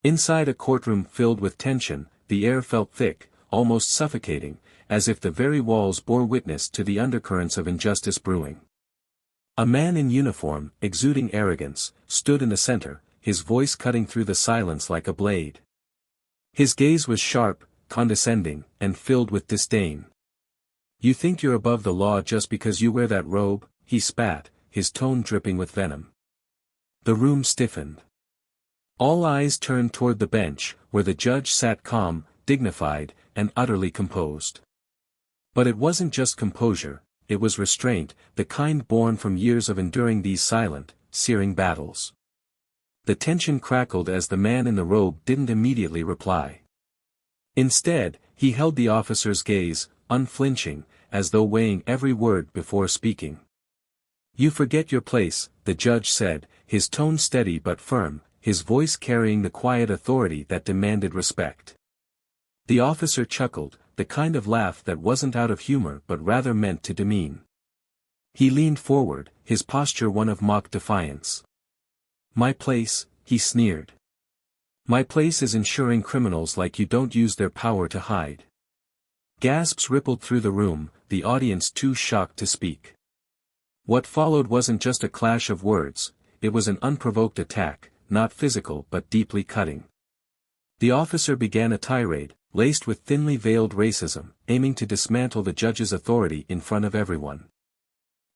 Inside a courtroom filled with tension, the air felt thick, almost suffocating, as if the very walls bore witness to the undercurrents of injustice brewing. A man in uniform, exuding arrogance, stood in the center, his voice cutting through the silence like a blade. His gaze was sharp, condescending, and filled with disdain. "You think you're above the law just because you wear that robe?" he spat, his tone dripping with venom. The room stiffened. All eyes turned toward the bench, where the judge sat calm, dignified, and utterly composed. But it wasn't just composure, it was restraint, the kind born from years of enduring these silent, searing battles. The tension crackled as the man in the robe didn't immediately reply. Instead, he held the officer's gaze, unflinching, as though weighing every word before speaking. "You forget your place," the judge said, his tone steady but firm, his voice carrying the quiet authority that demanded respect. The officer chuckled, the kind of laugh that wasn't out of humor but rather meant to demean. He leaned forward, his posture one of mock defiance. "My place," he sneered. "My place is ensuring criminals like you don't use their power to hide." Gasps rippled through the room, the audience too shocked to speak. What followed wasn't just a clash of words, it was an unprovoked attack, not physical but deeply cutting. The officer began a tirade, laced with thinly veiled racism, aiming to dismantle the judge's authority in front of everyone.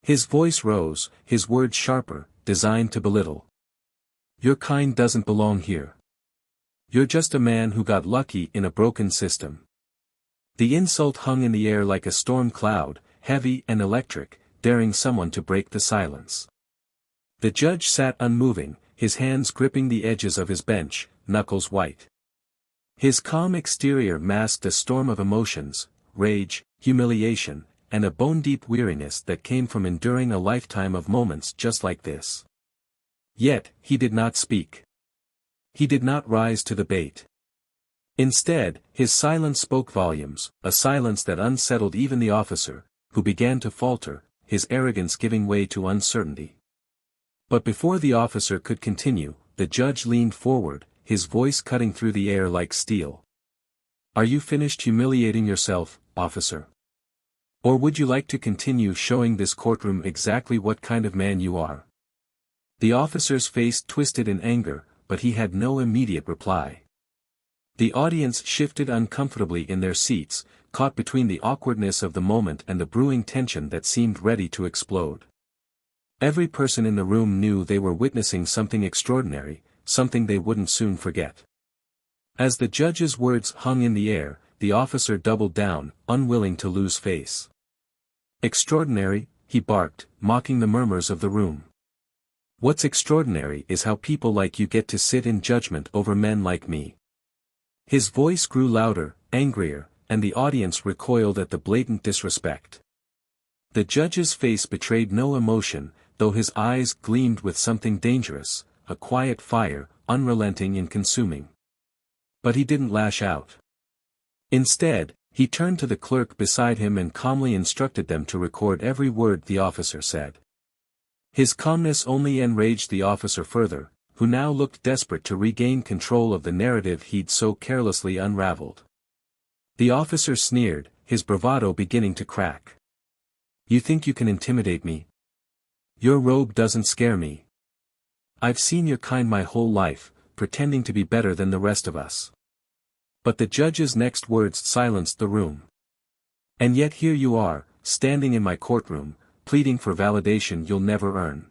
His voice rose, his words sharper, designed to belittle. "Your kind doesn't belong here. You're just a man who got lucky in a broken system." The insult hung in the air like a storm cloud, heavy and electric, daring someone to break the silence. The judge sat unmoving, his hands gripping the edges of his bench, knuckles white. His calm exterior masked a storm of emotions, rage, humiliation, and a bone-deep weariness that came from enduring a lifetime of moments just like this. Yet, he did not speak. He did not rise to the bait. Instead, his silence spoke volumes, a silence that unsettled even the officer, who began to falter, his arrogance giving way to uncertainty. But before the officer could continue, the judge leaned forward, his voice cutting through the air like steel. "Are you finished humiliating yourself, officer? Or would you like to continue showing this courtroom exactly what kind of man you are?" The officer's face twisted in anger, but he had no immediate reply. The audience shifted uncomfortably in their seats, caught between the awkwardness of the moment and the brewing tension that seemed ready to explode. Every person in the room knew they were witnessing something extraordinary, something they wouldn't soon forget. As the judge's words hung in the air, the officer doubled down, unwilling to lose face. "Extraordinary," he barked, mocking the murmurs of the room. "What's extraordinary is how people like you get to sit in judgment over men like me." His voice grew louder, angrier, and the audience recoiled at the blatant disrespect. The judge's face betrayed no emotion, though his eyes gleamed with something dangerous, a quiet fire, unrelenting and consuming. But he didn't lash out. Instead, he turned to the clerk beside him and calmly instructed them to record every word the officer said. His calmness only enraged the officer further, who now looked desperate to regain control of the narrative he'd so carelessly unraveled. The officer sneered, his bravado beginning to crack. "You think you can intimidate me? Your robe doesn't scare me. I've seen your kind my whole life, pretending to be better than the rest of us." But the judge's next words silenced the room. "And yet here you are, standing in my courtroom, pleading for validation you'll never earn."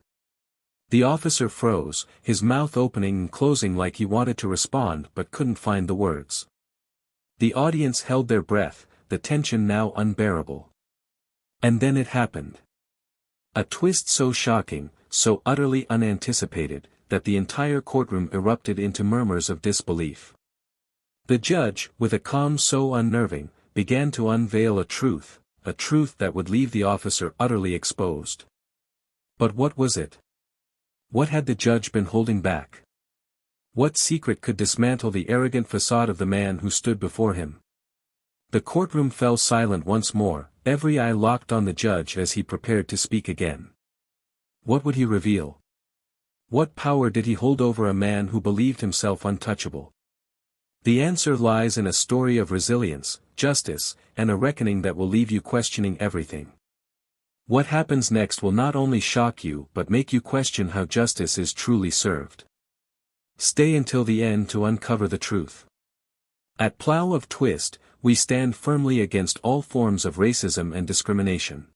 The officer froze, his mouth opening and closing like he wanted to respond but couldn't find the words. The audience held their breath, the tension now unbearable. And then it happened. A twist so shocking, so utterly unanticipated, that the entire courtroom erupted into murmurs of disbelief. The judge, with a calm so unnerving, began to unveil a truth that would leave the officer utterly exposed. But what was it? What had the judge been holding back? What secret could dismantle the arrogant facade of the man who stood before him? The courtroom fell silent once more, every eye locked on the judge as he prepared to speak again. What would he reveal? What power did he hold over a man who believed himself untouchable? The answer lies in a story of resilience, justice, and a reckoning that will leave you questioning everything. What happens next will not only shock you but make you question how justice is truly served. Stay until the end to uncover the truth. At Plow of Twist, we stand firmly against all forms of racism and discrimination.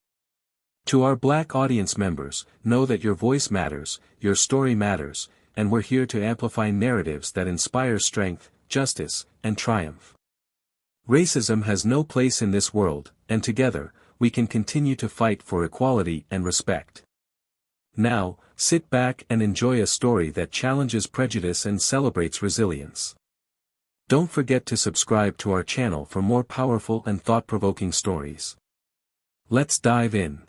To our Black audience members, know that your voice matters, your story matters, and we're here to amplify narratives that inspire strength, justice, and triumph. Racism has no place in this world, and together, we can continue to fight for equality and respect. Now, sit back and enjoy a story that challenges prejudice and celebrates resilience. Don't forget to subscribe to our channel for more powerful and thought-provoking stories. Let's dive in.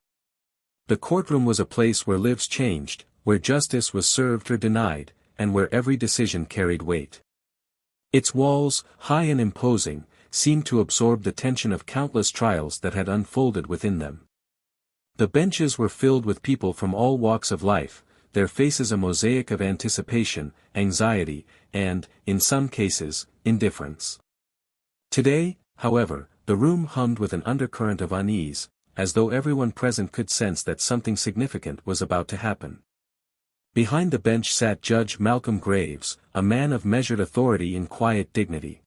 The courtroom was a place where lives changed, where justice was served or denied, and where every decision carried weight. Its walls, high and imposing, seemed to absorb the tension of countless trials that had unfolded within them. The benches were filled with people from all walks of life, their faces a mosaic of anticipation, anxiety, and, in some cases, indifference. Today, however, the room hummed with an undercurrent of unease, as though everyone present could sense that something significant was about to happen. Behind the bench sat Judge Malcolm Graves, a man of measured authority and quiet dignity.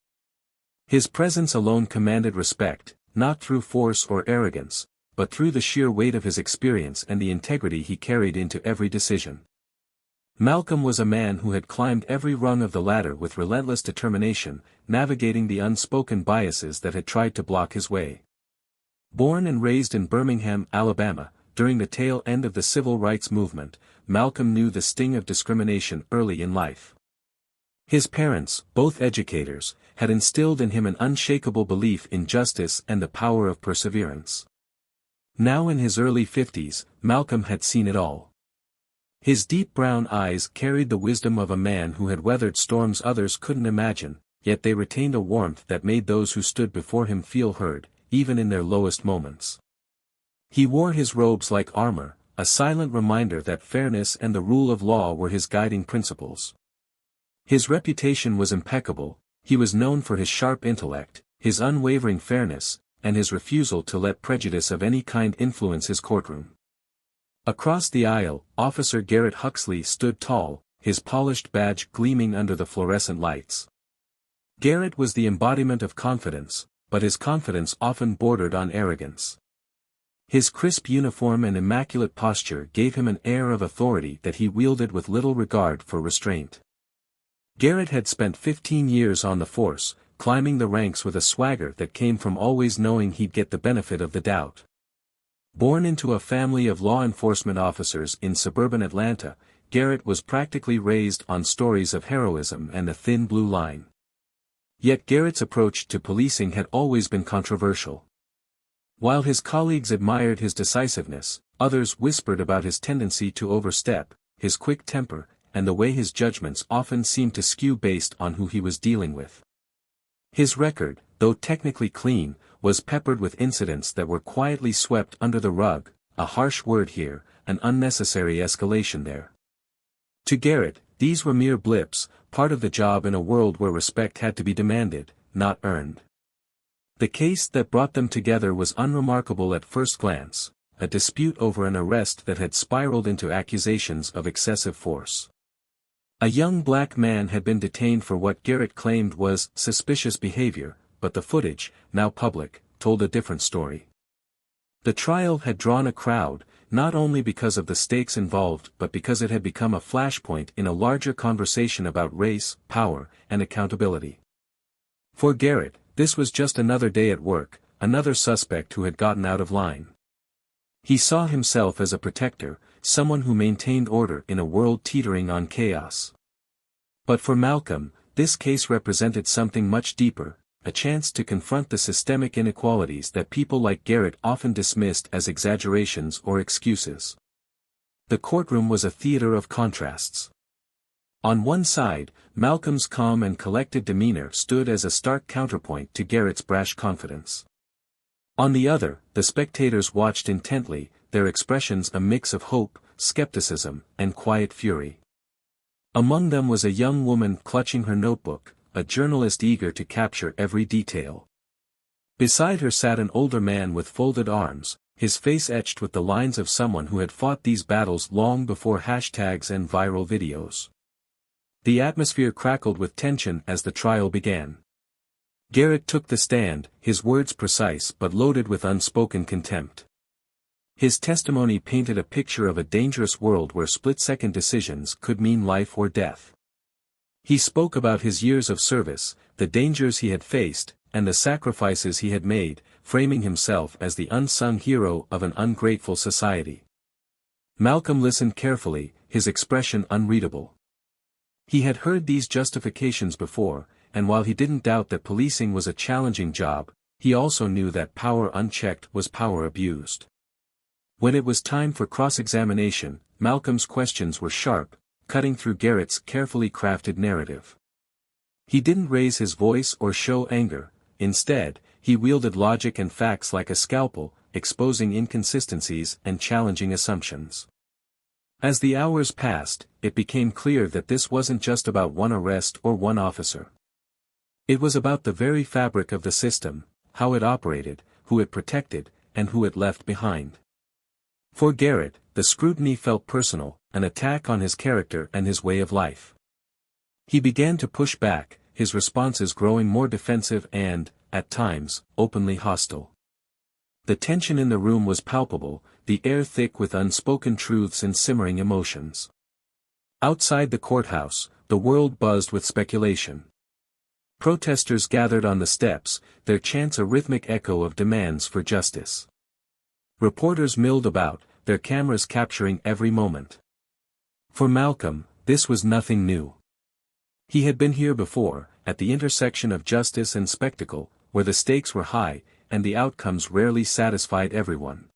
His presence alone commanded respect, not through force or arrogance, but through the sheer weight of his experience and the integrity he carried into every decision. Malcolm was a man who had climbed every rung of the ladder with relentless determination, navigating the unspoken biases that had tried to block his way. Born and raised in Birmingham, Alabama, during the tail end of the civil rights movement, Malcolm knew the sting of discrimination early in life. His parents, both educators, had instilled in him an unshakable belief in justice and the power of perseverance. Now in his early 50s, Malcolm had seen it all. His deep brown eyes carried the wisdom of a man who had weathered storms others couldn't imagine, yet they retained a warmth that made those who stood before him feel heard, even in their lowest moments. He wore his robes like armor, a silent reminder that fairness and the rule of law were his guiding principles. His reputation was impeccable, he was known for his sharp intellect, his unwavering fairness, and his refusal to let prejudice of any kind influence his courtroom. Across the aisle, Officer Garrett Huxley stood tall, his polished badge gleaming under the fluorescent lights. Garrett was the embodiment of confidence, but his confidence often bordered on arrogance. His crisp uniform and immaculate posture gave him an air of authority that he wielded with little regard for restraint. Garrett had spent 15 years on the force, climbing the ranks with a swagger that came from always knowing he'd get the benefit of the doubt. Born into a family of law enforcement officers in suburban Atlanta, Garrett was practically raised on stories of heroism and a thin blue line. Yet Garrett's approach to policing had always been controversial. While his colleagues admired his decisiveness, others whispered about his tendency to overstep, his quick temper, and the way his judgments often seemed to skew based on who he was dealing with. His record, though technically clean, was peppered with incidents that were quietly swept under the rug, a harsh word here, an unnecessary escalation there. To Garrett, these were mere blips, part of the job in a world where respect had to be demanded, not earned. The case that brought them together was unremarkable at first glance, a dispute over an arrest that had spiraled into accusations of excessive force. A young black man had been detained for what Garrett claimed was suspicious behavior, but the footage, now public, told a different story. The trial had drawn a crowd, not only because of the stakes involved but because it had become a flashpoint in a larger conversation about race, power, and accountability. For Garrett, this was just another day at work, another suspect who had gotten out of line. He saw himself as a protector, someone who maintained order in a world teetering on chaos. But for Malcolm, this case represented something much deeper, a chance to confront the systemic inequalities that people like Garrett often dismissed as exaggerations or excuses. The courtroom was a theater of contrasts. On one side, Malcolm's calm and collected demeanor stood as a stark counterpoint to Garrett's brash confidence. On the other, the spectators watched intently, their expressions a mix of hope, skepticism, and quiet fury. Among them was a young woman clutching her notebook, a journalist eager to capture every detail. Beside her sat an older man with folded arms, his face etched with the lines of someone who had fought these battles long before hashtags and viral videos. The atmosphere crackled with tension as the trial began. Garrett took the stand, his words precise but loaded with unspoken contempt. His testimony painted a picture of a dangerous world where split-second decisions could mean life or death. He spoke about his years of service, the dangers he had faced, and the sacrifices he had made, framing himself as the unsung hero of an ungrateful society. Malcolm listened carefully, his expression unreadable. He had heard these justifications before, and while he didn't doubt that policing was a challenging job, he also knew that power unchecked was power abused. When it was time for cross-examination, Malcolm's questions were sharp, cutting through Garrett's carefully crafted narrative. He didn't raise his voice or show anger, instead, he wielded logic and facts like a scalpel, exposing inconsistencies and challenging assumptions. As the hours passed, it became clear that this wasn't just about one arrest or one officer. It was about the very fabric of the system, how it operated, who it protected, and who it left behind. For Garrett, the scrutiny felt personal, an attack on his character and his way of life. He began to push back, his responses growing more defensive and, at times, openly hostile. The tension in the room was palpable, the air thick with unspoken truths and simmering emotions. Outside the courthouse, the world buzzed with speculation. Protesters gathered on the steps, their chants a rhythmic echo of demands for justice. Reporters milled about, their cameras capturing every moment. For Malcolm, this was nothing new. He had been here before, at the intersection of justice and spectacle, where the stakes were high, and the outcomes rarely satisfied everyone.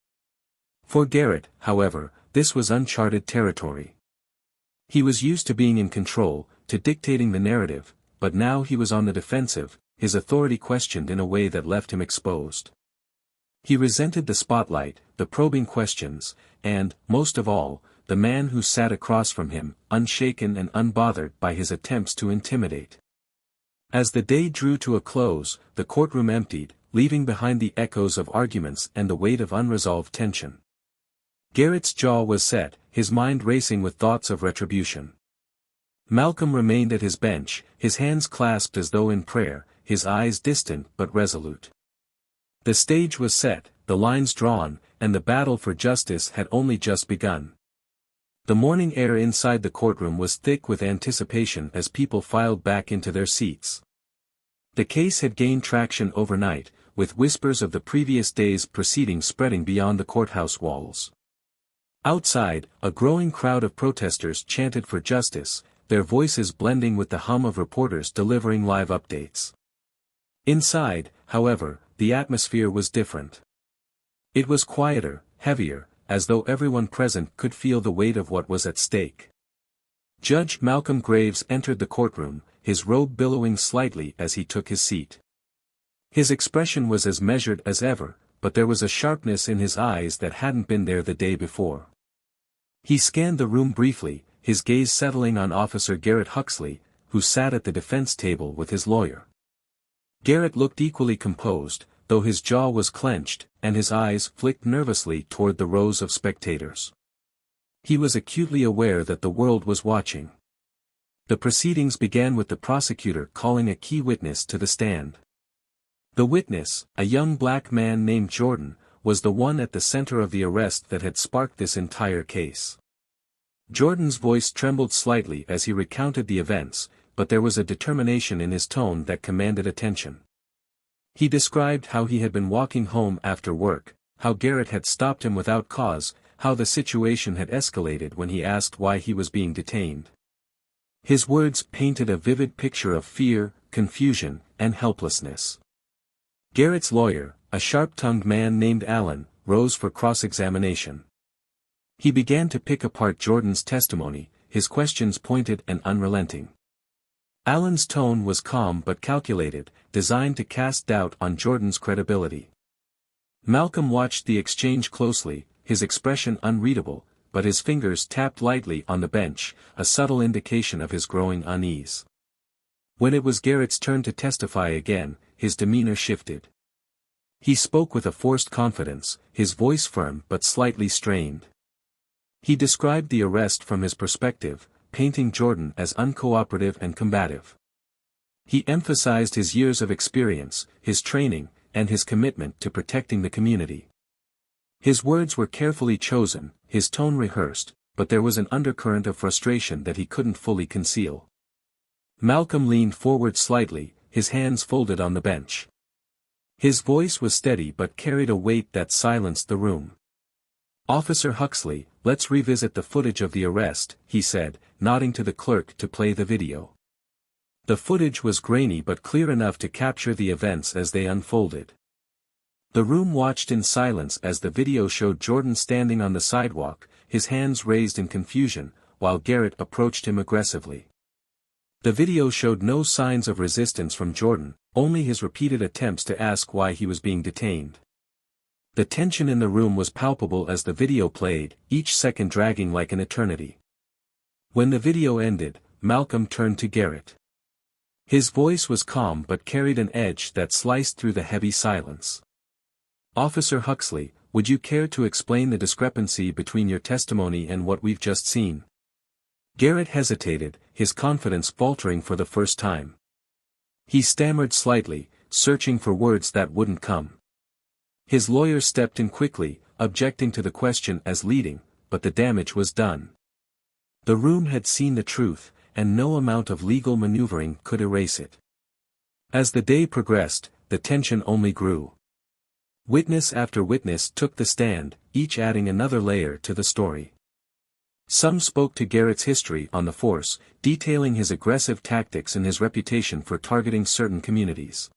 For Garrett, however, this was uncharted territory. He was used to being in control, to dictating the narrative, but now he was on the defensive, his authority questioned in a way that left him exposed. He resented the spotlight, the probing questions, and, most of all, the man who sat across from him, unshaken and unbothered by his attempts to intimidate. As the day drew to a close, the courtroom emptied, leaving behind the echoes of arguments and the weight of unresolved tension. Garrett's jaw was set, his mind racing with thoughts of retribution. Malcolm remained at his bench, his hands clasped as though in prayer, his eyes distant but resolute. The stage was set, the lines drawn, and the battle for justice had only just begun. The morning air inside the courtroom was thick with anticipation as people filed back into their seats. The case had gained traction overnight, with whispers of the previous day's proceedings spreading beyond the courthouse walls. Outside, a growing crowd of protesters chanted for justice, their voices blending with the hum of reporters delivering live updates. Inside, however, the atmosphere was different. It was quieter, heavier, as though everyone present could feel the weight of what was at stake. Judge Malcolm Graves entered the courtroom, his robe billowing slightly as he took his seat. His expression was as measured as ever, but there was a sharpness in his eyes that hadn't been there the day before. He scanned the room briefly, his gaze settling on Officer Garrett Huxley, who sat at the defense table with his lawyer. Garrett looked equally composed, though his jaw was clenched, and his eyes flicked nervously toward the rows of spectators. He was acutely aware that the world was watching. The proceedings began with the prosecutor calling a key witness to the stand. The witness, a young black man named Jordan, was the one at the center of the arrest that had sparked this entire case. Jordan's voice trembled slightly as he recounted the events, but there was a determination in his tone that commanded attention. He described how he had been walking home after work, how Garrett had stopped him without cause, how the situation had escalated when he asked why he was being detained. His words painted a vivid picture of fear, confusion, and helplessness. Garrett's lawyer, a sharp-tongued man named Allen, rose for cross-examination. He began to pick apart Jordan's testimony, his questions pointed and unrelenting. Allen's tone was calm but calculated, designed to cast doubt on Jordan's credibility. Malcolm watched the exchange closely, his expression unreadable, but his fingers tapped lightly on the bench, a subtle indication of his growing unease. When it was Garrett's turn to testify again, his demeanor shifted. He spoke with a forced confidence, his voice firm but slightly strained. He described the arrest from his perspective, painting Jordan as uncooperative and combative. He emphasized his years of experience, his training, and his commitment to protecting the community. His words were carefully chosen, his tone rehearsed, but there was an undercurrent of frustration that he couldn't fully conceal. Malcolm leaned forward slightly, his hands folded on the bench. His voice was steady but carried a weight that silenced the room. "Officer Huxley, let's revisit the footage of the arrest," he said, nodding to the clerk to play the video. The footage was grainy but clear enough to capture the events as they unfolded. The room watched in silence as the video showed Jordan standing on the sidewalk, his hands raised in confusion, while Garrett approached him aggressively. The video showed no signs of resistance from Jordan, only his repeated attempts to ask why he was being detained. The tension in the room was palpable as the video played, each second dragging like an eternity. When the video ended, Malcolm turned to Garrett. His voice was calm but carried an edge that sliced through the heavy silence. "Officer Huxley, would you care to explain the discrepancy between your testimony and what we've just seen?" Garrett hesitated, his confidence faltering for the first time. He stammered slightly, searching for words that wouldn't come. His lawyer stepped in quickly, objecting to the question as leading, but the damage was done. The room had seen the truth, and no amount of legal maneuvering could erase it. As the day progressed, the tension only grew. Witness after witness took the stand, each adding another layer to the story. Some spoke to Garrett's history on the force, detailing his aggressive tactics and his reputation for targeting certain communities.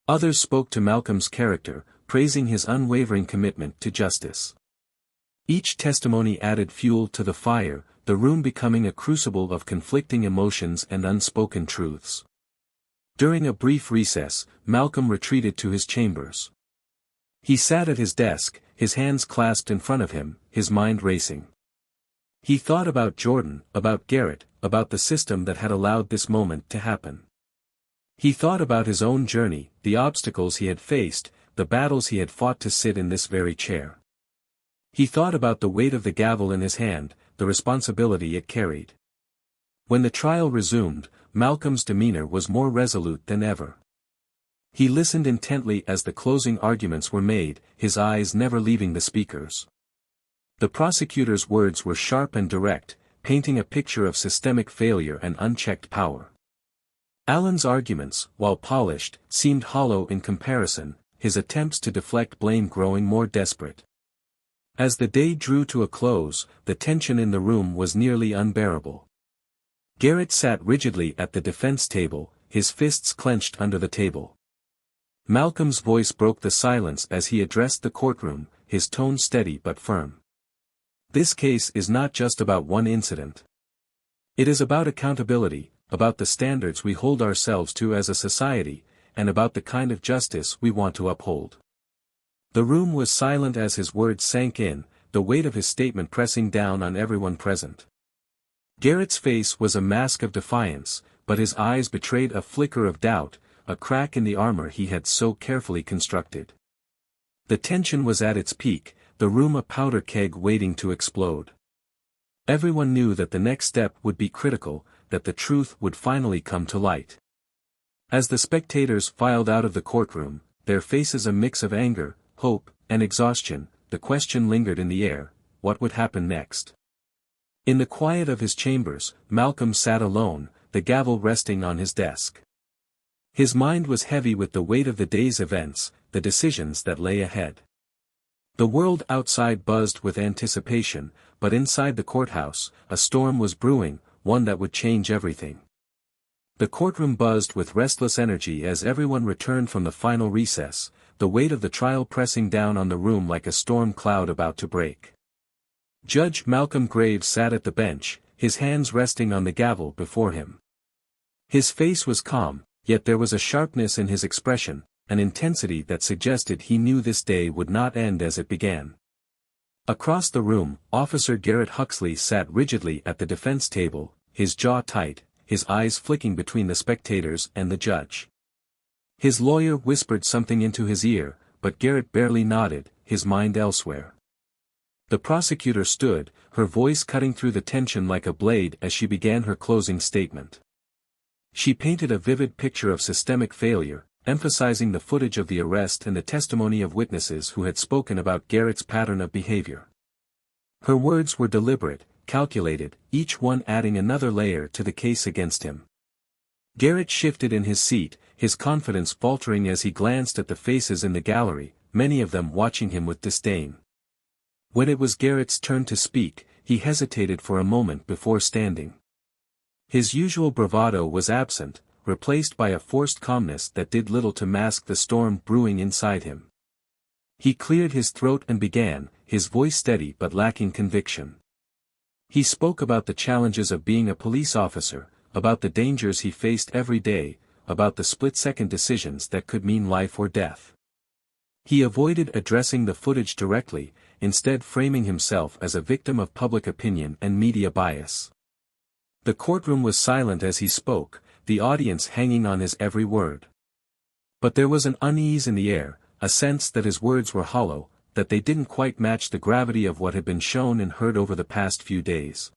Others spoke to Malcolm's character, praising his unwavering commitment to justice. Each testimony added fuel to the fire, the room becoming a crucible of conflicting emotions and unspoken truths. During a brief recess, Malcolm retreated to his chambers. He sat at his desk, his hands clasped in front of him, his mind racing. He thought about Jordan, about Garrett, about the system that had allowed this moment to happen. He thought about his own journey, the obstacles he had faced, the battles he had fought to sit in this very chair. He thought about the weight of the gavel in his hand, the responsibility it carried. When the trial resumed, Malcolm's demeanor was more resolute than ever. He listened intently as the closing arguments were made, his eyes never leaving the speakers. The prosecutor's words were sharp and direct, painting a picture of systemic failure and unchecked power. Allen's arguments, while polished, seemed hollow in comparison, his attempts to deflect blame growing more desperate. As the day drew to a close, the tension in the room was nearly unbearable. Garrett sat rigidly at the defense table, his fists clenched under the table. Malcolm's voice broke the silence as he addressed the courtroom, his tone steady but firm. "This case is not just about one incident. It is about accountability, about the standards we hold ourselves to as a society, and about the kind of justice we want to uphold." The room was silent as his words sank in, the weight of his statement pressing down on everyone present. Garrett's face was a mask of defiance, but his eyes betrayed a flicker of doubt, a crack in the armor he had so carefully constructed. The tension was at its peak, the room a powder keg waiting to explode. Everyone knew that the next step would be critical, that the truth would finally come to light. As the spectators filed out of the courtroom, their faces a mix of anger, hope, and exhaustion, the question lingered in the air: what would happen next? In the quiet of his chambers, Malcolm sat alone, the gavel resting on his desk. His mind was heavy with the weight of the day's events, the decisions that lay ahead. The world outside buzzed with anticipation, but inside the courthouse, a storm was brewing, one that would change everything. The courtroom buzzed with restless energy as everyone returned from the final recess, the weight of the trial pressing down on the room like a storm cloud about to break. Judge Malcolm Graves sat at the bench, his hands resting on the gavel before him. His face was calm, yet there was a sharpness in his expression, an intensity that suggested he knew this day would not end as it began. Across the room, Officer Garrett Huxley sat rigidly at the defense table, his jaw tight, his eyes flicking between the spectators and the judge. His lawyer whispered something into his ear, but Garrett barely nodded, his mind elsewhere. The prosecutor stood, her voice cutting through the tension like a blade as she began her closing statement. She painted a vivid picture of systemic failure, emphasizing the footage of the arrest and the testimony of witnesses who had spoken about Garrett's pattern of behavior. Her words were deliberate, calculated, each one adding another layer to the case against him. Garrett shifted in his seat, his confidence faltering as he glanced at the faces in the gallery, many of them watching him with disdain. When it was Garrett's turn to speak, he hesitated for a moment before standing. His usual bravado was absent, replaced by a forced calmness that did little to mask the storm brewing inside him. He cleared his throat and began, his voice steady but lacking conviction. He spoke about the challenges of being a police officer, about the dangers he faced every day, about the split-second decisions that could mean life or death. He avoided addressing the footage directly, instead framing himself as a victim of public opinion and media bias. The courtroom was silent as he spoke, the audience hanging on his every word. But there was an unease in the air, a sense that his words were hollow, that they didn't quite match the gravity of what had been shown and heard over the past few days.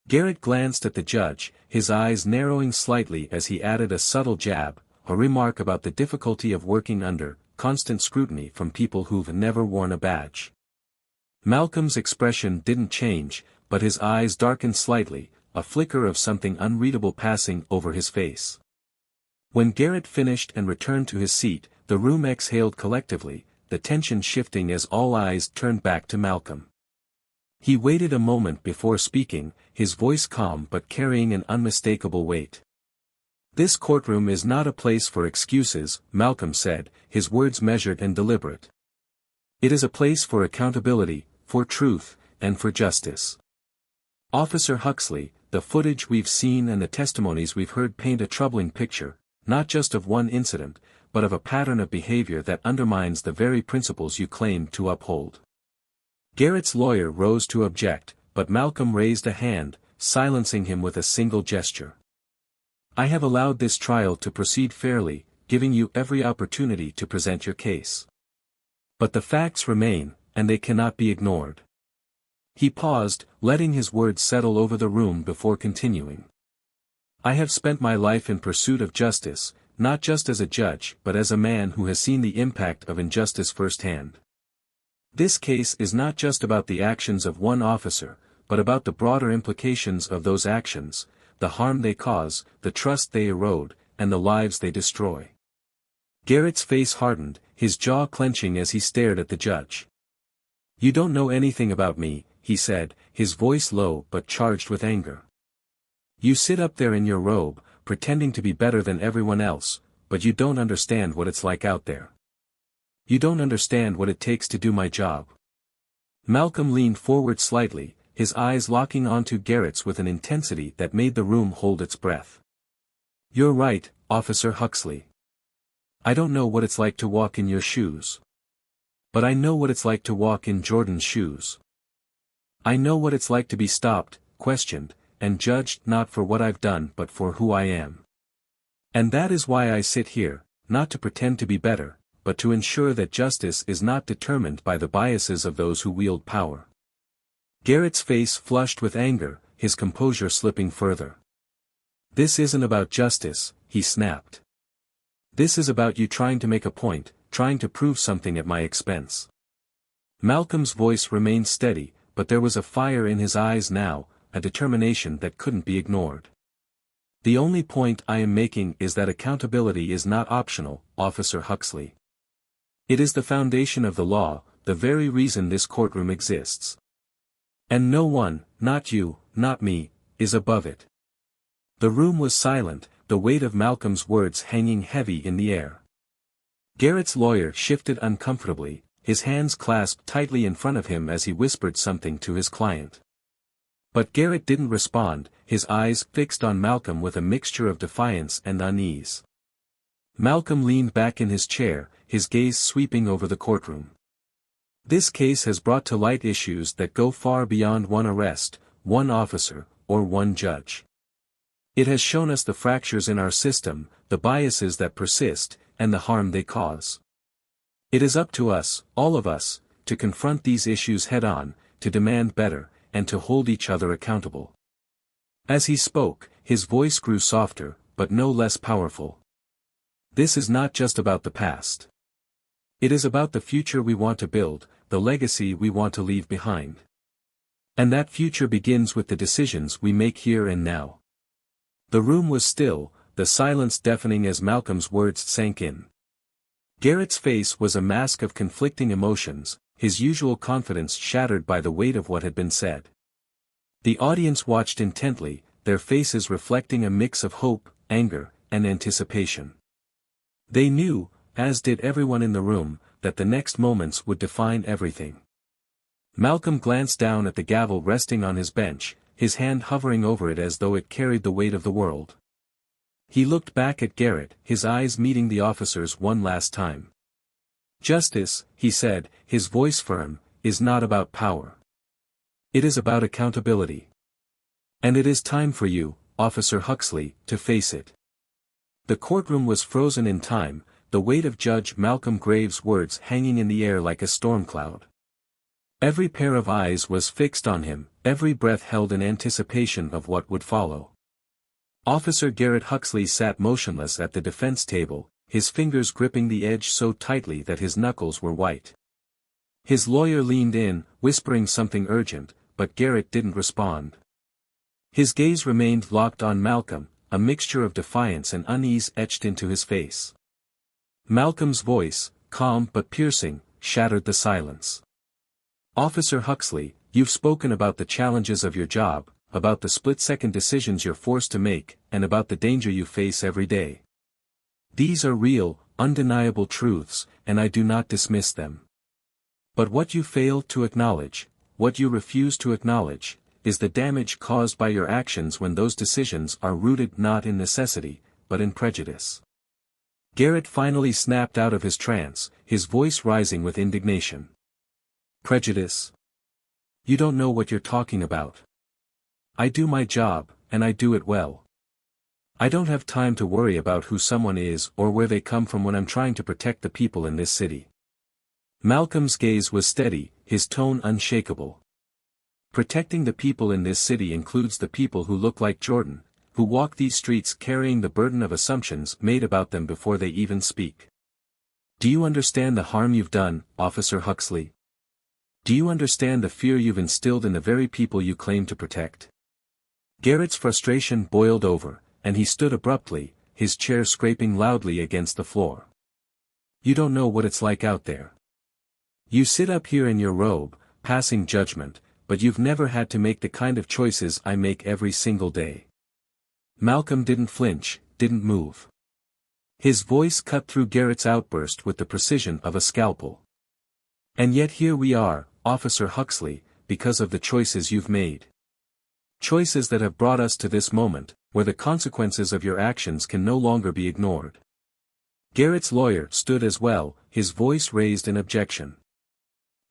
Garrett glanced at the judge, his eyes narrowing slightly as he added a subtle jab, a remark about the difficulty of working under constant scrutiny from people who've never worn a badge. Malcolm's expression didn't change, but his eyes darkened slightly, a flicker of something unreadable passing over his face. When Garrett finished and returned to his seat, the room exhaled collectively, the tension shifting as all eyes turned back to Malcolm. He waited a moment before speaking, his voice calm but carrying an unmistakable weight. "This courtroom is not a place for excuses," Malcolm said, his words measured and deliberate. "It is a place for accountability, for truth, and for justice. Officer Huxley, the footage we've seen and the testimonies we've heard paint a troubling picture, not just of one incident, but of a pattern of behavior that undermines the very principles you claim to uphold." Garrett's lawyer rose to object, but Malcolm raised a hand, silencing him with a single gesture. "I have allowed this trial to proceed fairly, giving you every opportunity to present your case. But the facts remain, and they cannot be ignored." He paused, letting his words settle over the room before continuing. "I have spent my life in pursuit of justice, not just as a judge but as a man who has seen the impact of injustice firsthand. This case is not just about the actions of one officer, but about the broader implications of those actions, the harm they cause, the trust they erode, and the lives they destroy." Garrett's face hardened, his jaw clenching as he stared at the judge. "You don't know anything about me," he said, his voice low but charged with anger. "You sit up there in your robe, pretending to be better than everyone else, but you don't understand what it's like out there. You don't understand what it takes to do my job." Malcolm leaned forward slightly, his eyes locking onto Garrett's with an intensity that made the room hold its breath. "You're right, Officer Huxley. I don't know what it's like to walk in your shoes. But I know what it's like to walk in Jordan's shoes. I know what it's like to be stopped, questioned, and judged not for what I've done but for who I am. And that is why I sit here, not to pretend to be better, but to ensure that justice is not determined by the biases of those who wield power." Garrett's face flushed with anger, his composure slipping further. "This isn't about justice," he snapped. "This is about you trying to make a point, trying to prove something at my expense." Malcolm's voice remained steady, but there was a fire in his eyes now, a determination that couldn't be ignored. "The only point I am making is that accountability is not optional, Officer Huxley. It is the foundation of the law, the very reason this courtroom exists. And no one, not you, not me, is above it." The room was silent, the weight of Malcolm's words hanging heavy in the air. Garrett's lawyer shifted uncomfortably, his hands clasped tightly in front of him as he whispered something to his client. But Garrett didn't respond, his eyes fixed on Malcolm with a mixture of defiance and unease. Malcolm leaned back in his chair, his gaze sweeping over the courtroom. "This case has brought to light issues that go far beyond one arrest, one officer, or one judge. It has shown us the fractures in our system, the biases that persist, and the harm they cause. It is up to us, all of us, to confront these issues head-on, to demand better, and to hold each other accountable. As he spoke, his voice grew softer, but no less powerful. This is not just about the past. It is about the future we want to build, the legacy we want to leave behind. And that future begins with the decisions we make here and now. The room was still, the silence deafening as Malcolm's words sank in. Garrett's face was a mask of conflicting emotions, his usual confidence shattered by the weight of what had been said. The audience watched intently, their faces reflecting a mix of hope, anger, and anticipation. They knew, as did everyone in the room, that the next moments would define everything. Malcolm glanced down at the gavel resting on his bench, his hand hovering over it as though it carried the weight of the world. He looked back at Garrett, his eyes meeting the officer's one last time. "Justice," he said, his voice firm, "is not about power. It is about accountability. And it is time for you, Officer Huxley, to face it." The courtroom was frozen in time, the weight of Judge Malcolm Graves' words hanging in the air like a storm cloud. Every pair of eyes was fixed on him, every breath held in anticipation of what would follow. Officer Garrett Huxley sat motionless at the defense table, his fingers gripping the edge so tightly that his knuckles were white. His lawyer leaned in, whispering something urgent, but Garrett didn't respond. His gaze remained locked on Malcolm, a mixture of defiance and unease etched into his face. Malcolm's voice, calm but piercing, shattered the silence. "Officer Huxley, you've spoken about the challenges of your job, about the split-second decisions you're forced to make, and about the danger you face every day. These are real, undeniable truths, and I do not dismiss them. But what you fail to acknowledge, what you refuse to acknowledge, is the damage caused by your actions when those decisions are rooted not in necessity, but in prejudice." Garrett finally snapped out of his trance, his voice rising with indignation. "Prejudice? You don't know what you're talking about. I do my job, and I do it well. I don't have time to worry about who someone is or where they come from when I'm trying to protect the people in this city." Malcolm's gaze was steady, his tone unshakable. "Protecting the people in this city includes the people who look like Jordan, who walk these streets carrying the burden of assumptions made about them before they even speak. Do you understand the harm you've done, Officer Huxley? Do you understand the fear you've instilled in the very people you claim to protect?" Garrett's frustration boiled over, and he stood abruptly, his chair scraping loudly against the floor. "You don't know what it's like out there. You sit up here in your robe, passing judgment, but you've never had to make the kind of choices I make every single day." Malcolm didn't flinch, didn't move. His voice cut through Garrett's outburst with the precision of a scalpel. "And yet here we are, Officer Huxley, because of the choices you've made. Choices that have brought us to this moment, where the consequences of your actions can no longer be ignored." Garrett's lawyer stood as well, his voice raised in objection.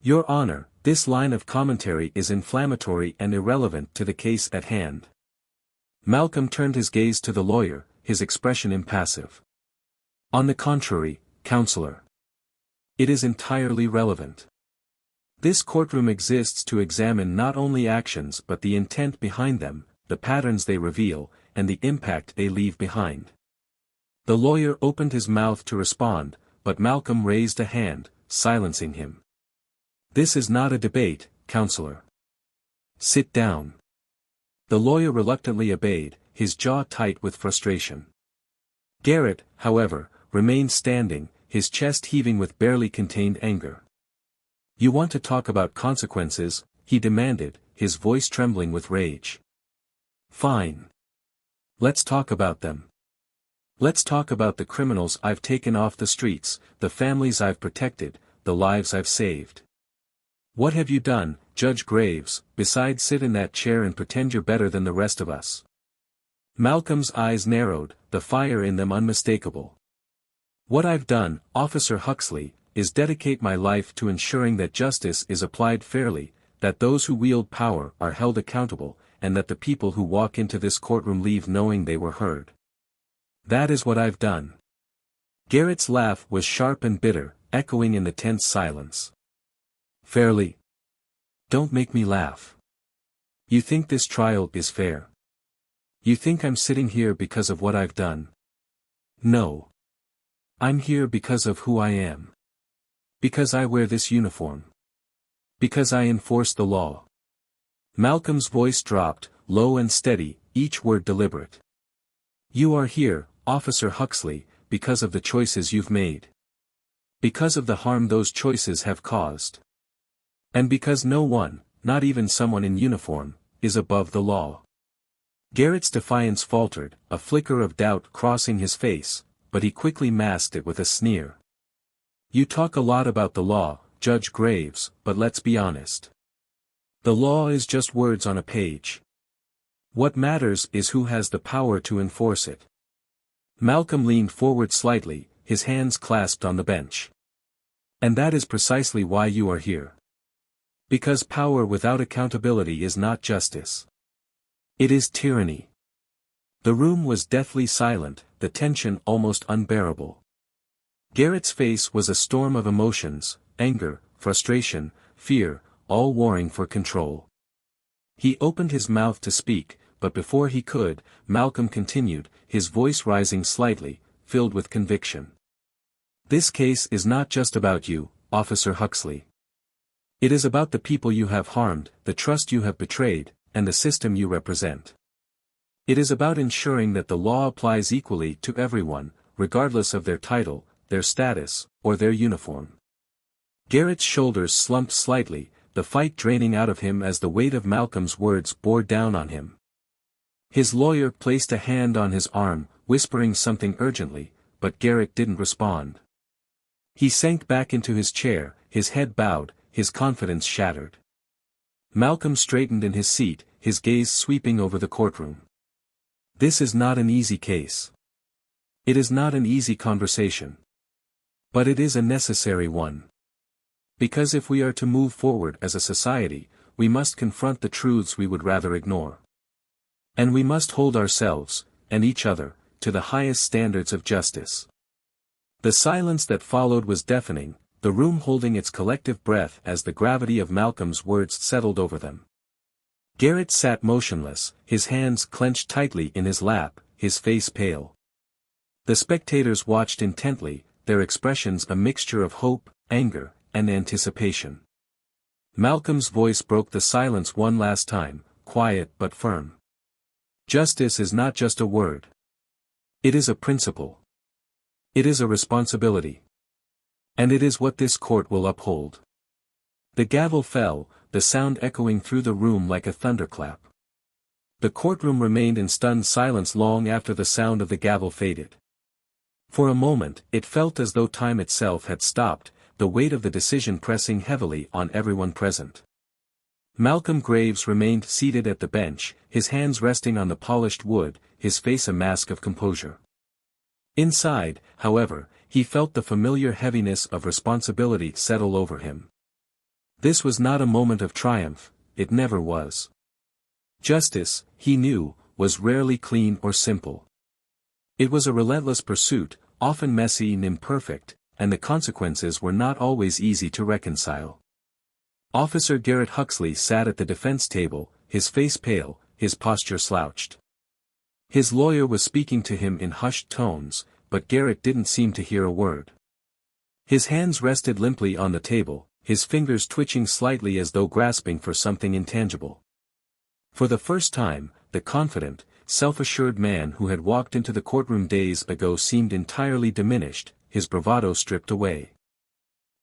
"Your Honor, this line of commentary is inflammatory and irrelevant to the case at hand." Malcolm turned his gaze to the lawyer, his expression impassive. "On the contrary, Counselor. It is entirely relevant. This courtroom exists to examine not only actions but the intent behind them, the patterns they reveal, and the impact they leave behind." The lawyer opened his mouth to respond, but Malcolm raised a hand, silencing him. "This is not a debate, Counselor. Sit down." The lawyer reluctantly obeyed, his jaw tight with frustration. Garrett, however, remained standing, his chest heaving with barely contained anger. "You want to talk about consequences?" he demanded, his voice trembling with rage. "Fine. Let's talk about them. Let's talk about the criminals I've taken off the streets, the families I've protected, the lives I've saved. What have you done, Judge Graves, besides sit in that chair and pretend you're better than the rest of us?" Malcolm's eyes narrowed, the fire in them unmistakable. "What I've done, Officer Huxley, is dedicate my life to ensuring that justice is applied fairly, that those who wield power are held accountable, and that the people who walk into this courtroom leave knowing they were heard. That is what I've done. Garrett's laugh was sharp and bitter, echoing in the tense silence. Fairly? Don't make me laugh. You think this trial is fair? You think I'm sitting here because of what I've done? No. I'm here because of who I am. Because I wear this uniform. Because I enforce the law. Malcolm's voice dropped, low and steady, each word deliberate. You are here, Officer Huxley, because of the choices you've made. Because of the harm those choices have caused. And because no one, not even someone in uniform, is above the law. Garrett's defiance faltered, a flicker of doubt crossing his face, but he quickly masked it with a sneer. You talk a lot about the law, Judge Graves, but let's be honest. The law is just words on a page. What matters is who has the power to enforce it. Malcolm leaned forward slightly, his hands clasped on the bench. And that is precisely why you are here. Because power without accountability is not justice. It is tyranny. The room was deathly silent, the tension almost unbearable. Garrett's face was a storm of emotions, anger, frustration, fear, all warring for control. He opened his mouth to speak, but before he could, Malcolm continued, his voice rising slightly, filled with conviction. This case is not just about you, Officer Huxley. It is about the people you have harmed, the trust you have betrayed, and the system you represent. It is about ensuring that the law applies equally to everyone, regardless of their title, their status, or their uniform. Garrett's shoulders slumped slightly, the fight draining out of him as the weight of Malcolm's words bore down on him. His lawyer placed a hand on his arm, whispering something urgently, but Garrett didn't respond. He sank back into his chair, his head bowed, his confidence shattered. Malcolm straightened in his seat, his gaze sweeping over the courtroom. This is not an easy case. It is not an easy conversation. But it is a necessary one. Because if we are to move forward as a society, we must confront the truths we would rather ignore. And we must hold ourselves, and each other, to the highest standards of justice. The silence that followed was deafening, the room holding its collective breath as the gravity of Malcolm's words settled over them. Garrett sat motionless, his hands clenched tightly in his lap, his face pale. The spectators watched intently, their expressions a mixture of hope, anger, and anticipation. Malcolm's voice broke the silence one last time, quiet but firm. Justice is not just a word. It is a principle. It is a responsibility. And it is what this court will uphold. The gavel fell, the sound echoing through the room like a thunderclap. The courtroom remained in stunned silence long after the sound of the gavel faded. For a moment, it felt as though time itself had stopped, the weight of the decision pressing heavily on everyone present. Malcolm Graves remained seated at the bench, his hands resting on the polished wood, his face a mask of composure. Inside, however, he felt the familiar heaviness of responsibility settle over him. This was not a moment of triumph, it never was. Justice, he knew, was rarely clean or simple. It was a relentless pursuit, often messy and imperfect, and the consequences were not always easy to reconcile. Officer Garrett Huxley sat at the defense table, his face pale, his posture slouched. His lawyer was speaking to him in hushed tones, but Garrett didn't seem to hear a word. His hands rested limply on the table, his fingers twitching slightly as though grasping for something intangible. For the first time, the confident, self-assured man who had walked into the courtroom days ago seemed entirely diminished, his bravado stripped away.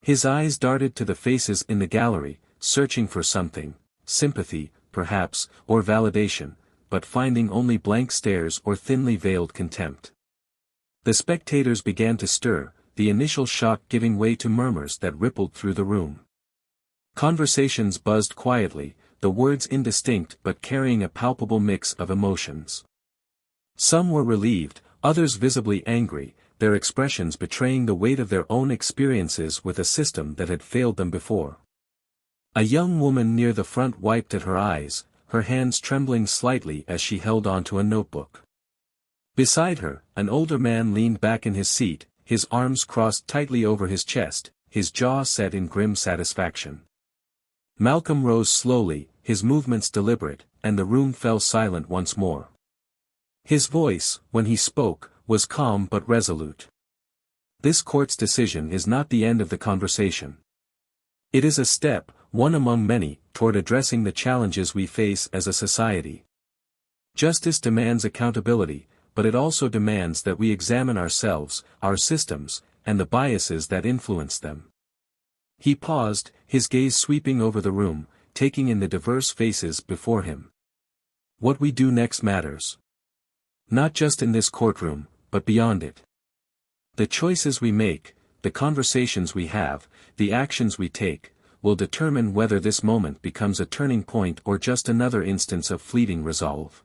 His eyes darted to the faces in the gallery, searching for something, sympathy, perhaps, or validation, but finding only blank stares or thinly veiled contempt. The spectators began to stir, the initial shock giving way to murmurs that rippled through the room. Conversations buzzed quietly, the words indistinct but carrying a palpable mix of emotions. Some were relieved, others visibly angry, their expressions betraying the weight of their own experiences with a system that had failed them before. A young woman near the front wiped at her eyes, her hands trembling slightly as she held onto a notebook. Beside her, an older man leaned back in his seat, his arms crossed tightly over his chest, his jaw set in grim satisfaction. Malcolm rose slowly, his movements deliberate, and the room fell silent once more. His voice, when he spoke, was calm but resolute. This court's decision is not the end of the conversation. It is a step, one among many, toward addressing the challenges we face as a society. Justice demands accountability, but it also demands that we examine ourselves, our systems, and the biases that influence them. He paused, his gaze sweeping over the room, taking in the diverse faces before him. What we do next matters. Not just in this courtroom, but beyond it. The choices we make, the conversations we have, the actions we take, will determine whether this moment becomes a turning point or just another instance of fleeting resolve.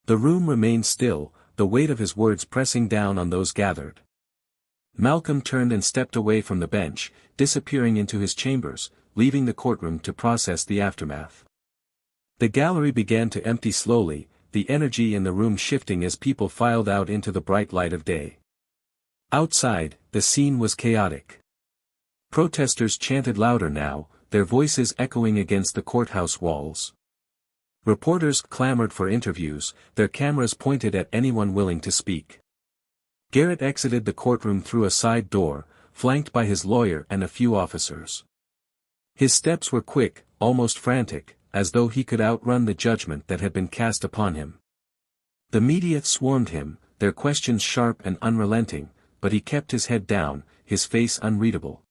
The room remained still, the weight of his words pressing down on those gathered. Malcolm turned and stepped away from the bench, disappearing into his chambers, leaving the courtroom to process the aftermath. The gallery began to empty slowly, the energy in the room shifting as people filed out into the bright light of day. Outside, the scene was chaotic. Protesters chanted louder now, their voices echoing against the courthouse walls. Reporters clamored for interviews, their cameras pointed at anyone willing to speak. Garrett exited the courtroom through a side door, flanked by his lawyer and a few officers. His steps were quick, almost frantic, as though he could outrun the judgment that had been cast upon him. The media swarmed him, their questions sharp and unrelenting, but he kept his head down, his face unreadable.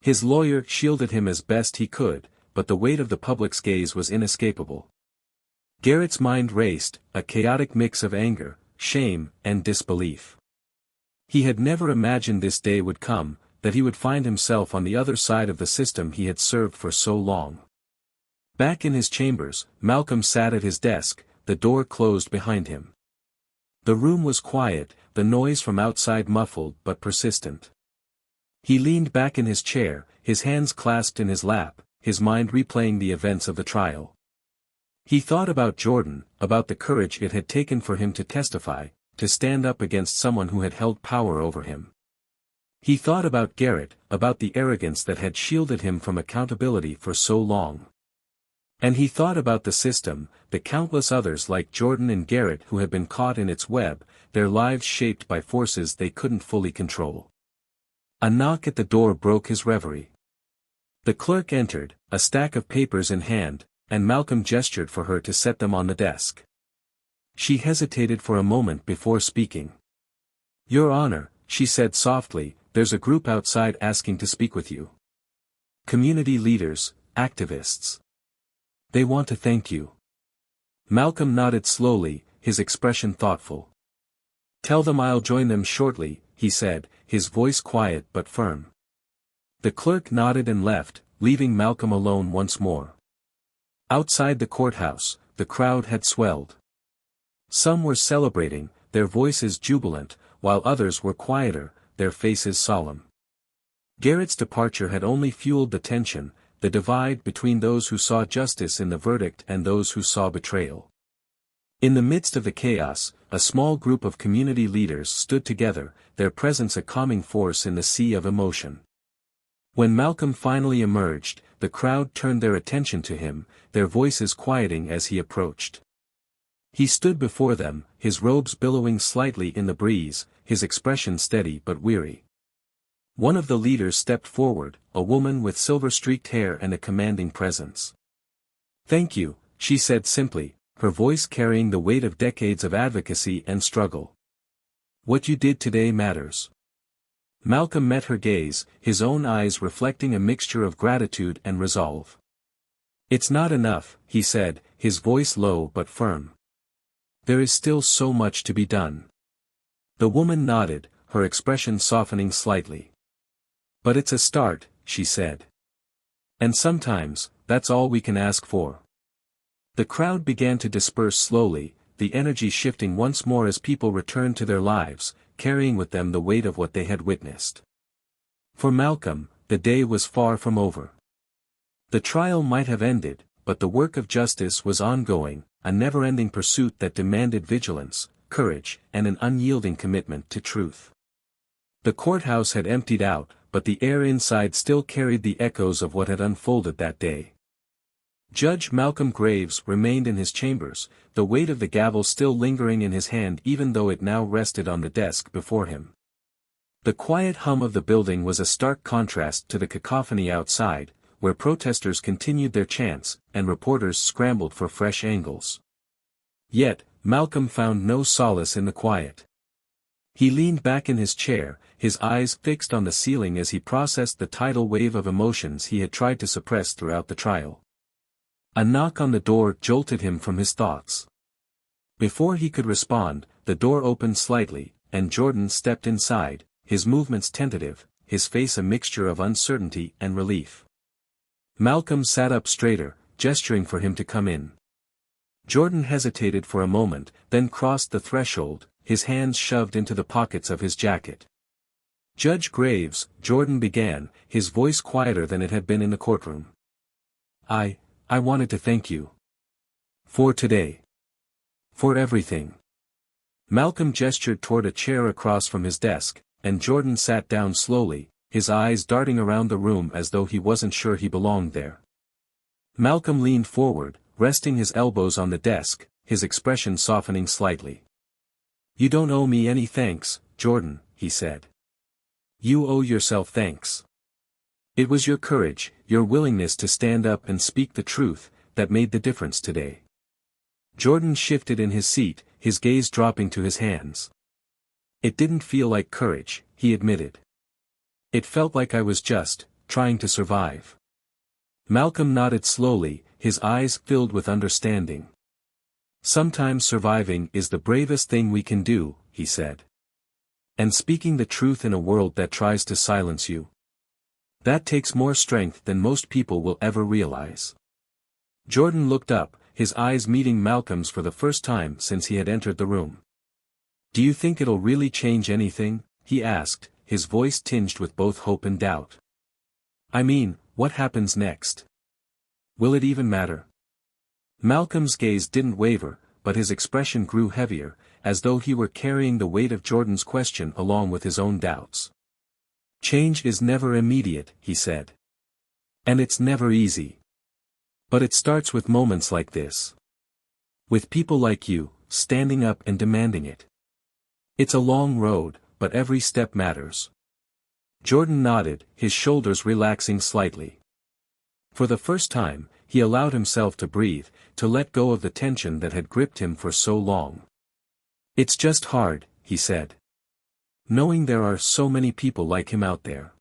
His lawyer shielded him as best he could, but the weight of the public's gaze was inescapable. Garrett's mind raced, a chaotic mix of anger, shame, and disbelief. He had never imagined this day would come, that he would find himself on the other side of the system he had served for so long. Back in his chambers, Malcolm sat at his desk, the door closed behind him. The room was quiet, the noise from outside muffled but persistent. He leaned back in his chair, his hands clasped in his lap, his mind replaying the events of the trial. He thought about Jordan, about the courage it had taken for him to testify, to stand up against someone who had held power over him. He thought about Garrett, about the arrogance that had shielded him from accountability for so long. And he thought about the system, the countless others like Jordan and Garrett who had been caught in its web, their lives shaped by forces they couldn't fully control. A knock at the door broke his reverie. The clerk entered, a stack of papers in hand, and Malcolm gestured for her to set them on the desk. She hesitated for a moment before speaking. "Your Honor," she said softly, "there's a group outside asking to speak with you. Community leaders, activists. They want to thank you." Malcolm nodded slowly, his expression thoughtful. "Tell them I'll join them shortly," he said, his voice quiet but firm. The clerk nodded and left, leaving Malcolm alone once more. Outside the courthouse, the crowd had swelled. Some were celebrating, their voices jubilant, while others were quieter, their faces solemn. Garrett's departure had only fueled the tension, the divide between those who saw justice in the verdict and those who saw betrayal. In the midst of the chaos, a small group of community leaders stood together, their presence a calming force in the sea of emotion. When Malcolm finally emerged, the crowd turned their attention to him, their voices quieting as he approached. He stood before them, his robes billowing slightly in the breeze, his expression steady but weary. One of the leaders stepped forward, a woman with silver-streaked hair and a commanding presence. "Thank you," she said simply, her voice carrying the weight of decades of advocacy and struggle. "What you did today matters." Malcolm met her gaze, his own eyes reflecting a mixture of gratitude and resolve. "It's not enough," he said, his voice low but firm. "There is still so much to be done." The woman nodded, her expression softening slightly. "But it's a start," she said. "And sometimes, that's all we can ask for." The crowd began to disperse slowly, the energy shifting once more as people returned to their lives, carrying with them the weight of what they had witnessed. For Malcolm, the day was far from over. The trial might have ended, but the work of justice was ongoing, a never-ending pursuit that demanded vigilance, courage, and an unyielding commitment to truth. The courthouse had emptied out, but the air inside still carried the echoes of what had unfolded that day. Judge Malcolm Graves remained in his chambers, the weight of the gavel still lingering in his hand even though it now rested on the desk before him. The quiet hum of the building was a stark contrast to the cacophony outside, where protesters continued their chants, and reporters scrambled for fresh angles. Yet, Malcolm found no solace in the quiet. He leaned back in his chair, his eyes fixed on the ceiling as he processed the tidal wave of emotions he had tried to suppress throughout the trial. A knock on the door jolted him from his thoughts. Before he could respond, the door opened slightly, and Jordan stepped inside, his movements tentative, his face a mixture of uncertainty and relief. Malcolm sat up straighter, gesturing for him to come in. Jordan hesitated for a moment, then crossed the threshold, his hands shoved into the pockets of his jacket. "Judge Graves," Jordan began, his voice quieter than it had been in the courtroom. I wanted to thank you. For today. For everything." Malcolm gestured toward a chair across from his desk, and Jordan sat down slowly, his eyes darting around the room as though he wasn't sure he belonged there. Malcolm leaned forward, resting his elbows on the desk, his expression softening slightly. "You don't owe me any thanks, Jordan," he said. "You owe yourself thanks. It was your courage, your willingness to stand up and speak the truth, that made the difference today." Jordan shifted in his seat, his gaze dropping to his hands. "It didn't feel like courage," he admitted. "It felt like I was just, trying to survive." Malcolm nodded slowly, his eyes filled with understanding. "Sometimes surviving is the bravest thing we can do," he said. "And speaking the truth in a world that tries to silence you. That takes more strength than most people will ever realize." Jordan looked up, his eyes meeting Malcolm's for the first time since he had entered the room. "Do you think it'll really change anything?" he asked, his voice tinged with both hope and doubt. "I mean, what happens next? Will it even matter?" Malcolm's gaze didn't waver, but his expression grew heavier, as though he were carrying the weight of Jordan's question along with his own doubts. "Change is never immediate," he said. "And it's never easy. But it starts with moments like this. With people like you, standing up and demanding it. It's a long road, but every step matters." Jordan nodded, his shoulders relaxing slightly. For the first time, he allowed himself to breathe, to let go of the tension that had gripped him for so long. "It's just hard," he said. "Knowing there are so many people like him out there.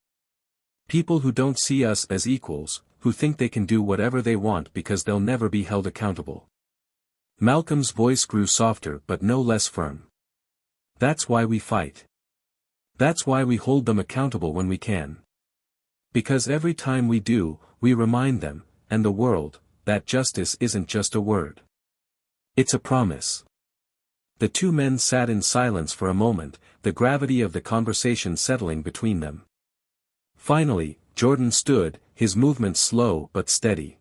People who don't see us as equals, who think they can do whatever they want because they'll never be held accountable." Malcolm's voice grew softer but no less firm. "That's why we fight. That's why we hold them accountable when we can. Because every time we do, we remind them, and the world, that justice isn't just a word. It's a promise." The two men sat in silence for a moment, the gravity of the conversation settling between them. Finally, Jordan stood, his movements slow but steady.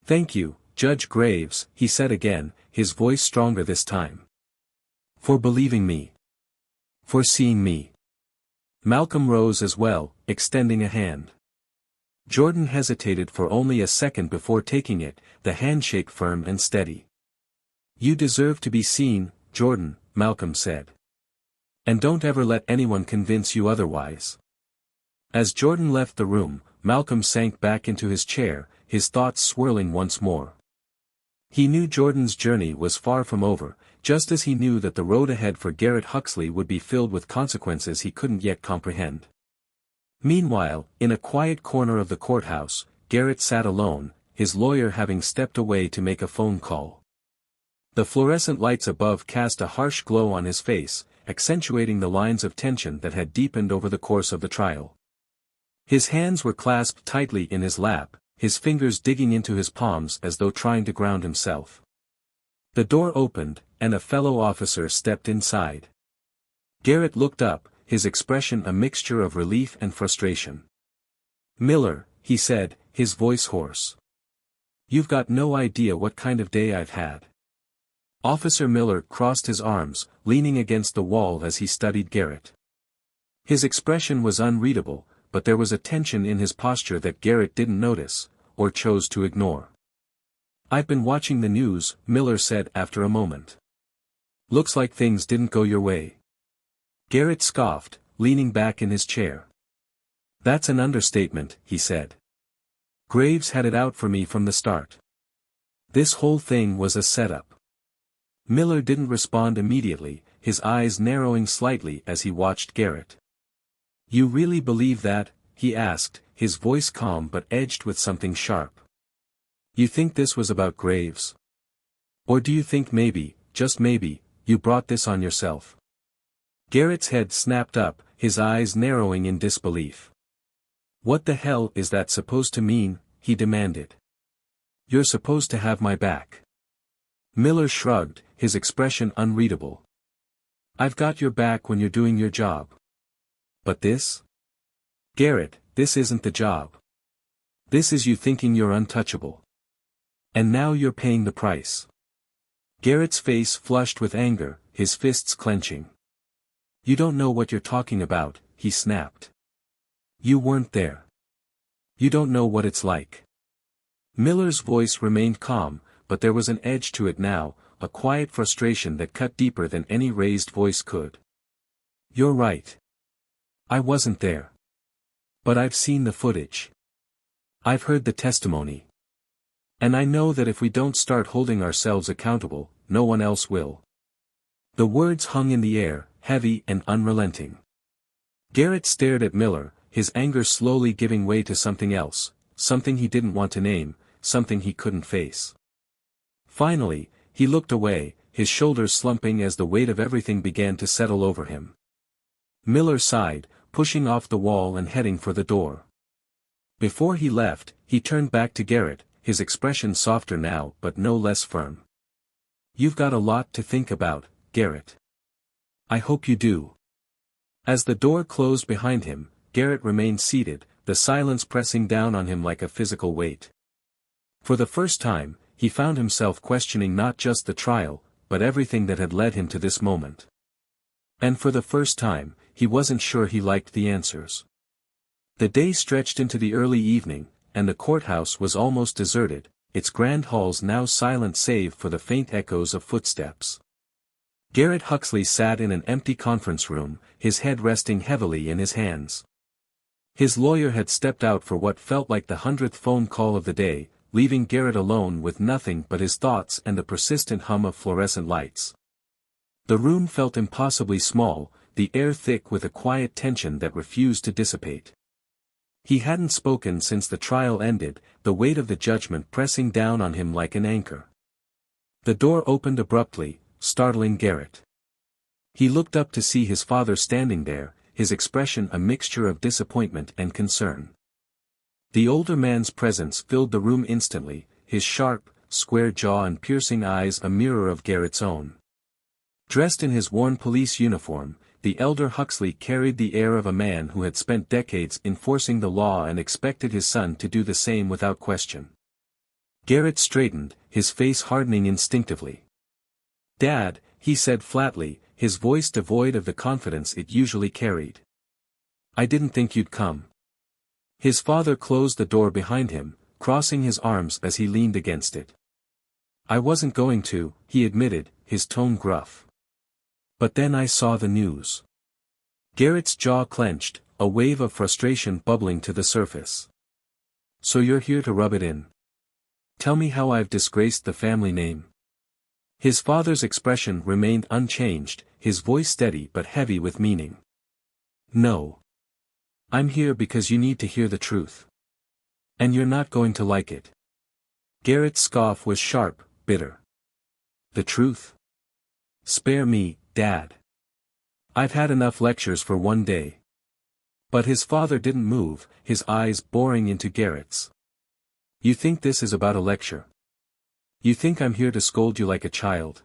"Thank you, Judge Graves," he said again, his voice stronger this time. "For believing me. For seeing me." Malcolm rose as well, extending a hand. Jordan hesitated for only a second before taking it, the handshake firm and steady. "You deserve to be seen, Jordan," Malcolm said. "And don't ever let anyone convince you otherwise." As Jordan left the room, Malcolm sank back into his chair, his thoughts swirling once more. He knew Jordan's journey was far from over, just as he knew that the road ahead for Garrett Huxley would be filled with consequences he couldn't yet comprehend. Meanwhile, in a quiet corner of the courthouse, Garrett sat alone, his lawyer having stepped away to make a phone call. The fluorescent lights above cast a harsh glow on his face, accentuating the lines of tension that had deepened over the course of the trial. His hands were clasped tightly in his lap, his fingers digging into his palms as though trying to ground himself. The door opened, and a fellow officer stepped inside. Garrett looked up, his expression a mixture of relief and frustration. "Miller," he said, his voice hoarse. You've got no idea what kind of day I've had. Officer Miller crossed his arms, leaning against the wall as he studied Garrett. His expression was unreadable, but there was a tension in his posture that Garrett didn't notice, or chose to ignore. I've been watching the news, Miller said after a moment. Looks like things didn't go your way. Garrett scoffed, leaning back in his chair. That's an understatement, he said. Graves had it out for me from the start. This whole thing was a setup. Miller didn't respond immediately, his eyes narrowing slightly as he watched Garrett. You really believe that? He asked, his voice calm but edged with something sharp. You think this was about Graves? Or do you think maybe, just maybe, you brought this on yourself? Garrett's head snapped up, his eyes narrowing in disbelief. What the hell is that supposed to mean? He demanded. You're supposed to have my back. Miller shrugged, his expression unreadable. I've got your back when you're doing your job. But this? Garrett, this isn't the job. This is you thinking you're untouchable. And now you're paying the price. Garrett's face flushed with anger, his fists clenching. You don't know what you're talking about, he snapped. You weren't there. You don't know what it's like. Miller's voice remained calm, but there was an edge to it now, a quiet frustration that cut deeper than any raised voice could. You're right. I wasn't there. But I've seen the footage. I've heard the testimony. And I know that if we don't start holding ourselves accountable, no one else will. The words hung in the air, heavy and unrelenting. Garrett stared at Miller, his anger slowly giving way to something else, something he didn't want to name, something he couldn't face. Finally, he looked away, his shoulders slumping as the weight of everything began to settle over him. Miller sighed, pushing off the wall and heading for the door. Before he left, he turned back to Garrett, his expression softer now but no less firm. You've got a lot to think about, Garrett. I hope you do. As the door closed behind him, Garrett remained seated, the silence pressing down on him like a physical weight. For the first time, he found himself questioning not just the trial, but everything that had led him to this moment. And for the first time, he wasn't sure he liked the answers. The day stretched into the early evening, and the courthouse was almost deserted, its grand halls now silent save for the faint echoes of footsteps. Garrett Huxley sat in an empty conference room, his head resting heavily in his hands. His lawyer had stepped out for what felt like the 100th phone call of the day, leaving Garrett alone with nothing but his thoughts and the persistent hum of fluorescent lights. The room felt impossibly small, the air thick with a quiet tension that refused to dissipate. He hadn't spoken since the trial ended, the weight of the judgment pressing down on him like an anchor. The door opened abruptly, startling Garrett. He looked up to see his father standing there, his expression a mixture of disappointment and concern. The older man's presence filled the room instantly, his sharp, square jaw and piercing eyes a mirror of Garrett's own. Dressed in his worn police uniform, the elder Huxley carried the air of a man who had spent decades enforcing the law and expected his son to do the same without question. Garrett straightened, his face hardening instinctively. "Dad," he said flatly, his voice devoid of the confidence it usually carried. "I didn't think you'd come." His father closed the door behind him, crossing his arms as he leaned against it. "I wasn't going to," he admitted, his tone gruff. "But then I saw the news." Garrett's jaw clenched, a wave of frustration bubbling to the surface. "So you're here to rub it in? Tell me how I've disgraced the family name." His father's expression remained unchanged, his voice steady but heavy with meaning. "No. I'm here because you need to hear the truth. And you're not going to like it." Garrett's scoff was sharp, bitter. "The truth? Spare me, Dad. I've had enough lectures for one day." But his father didn't move, his eyes boring into Garrett's. "You think this is about a lecture? You think I'm here to scold you like a child?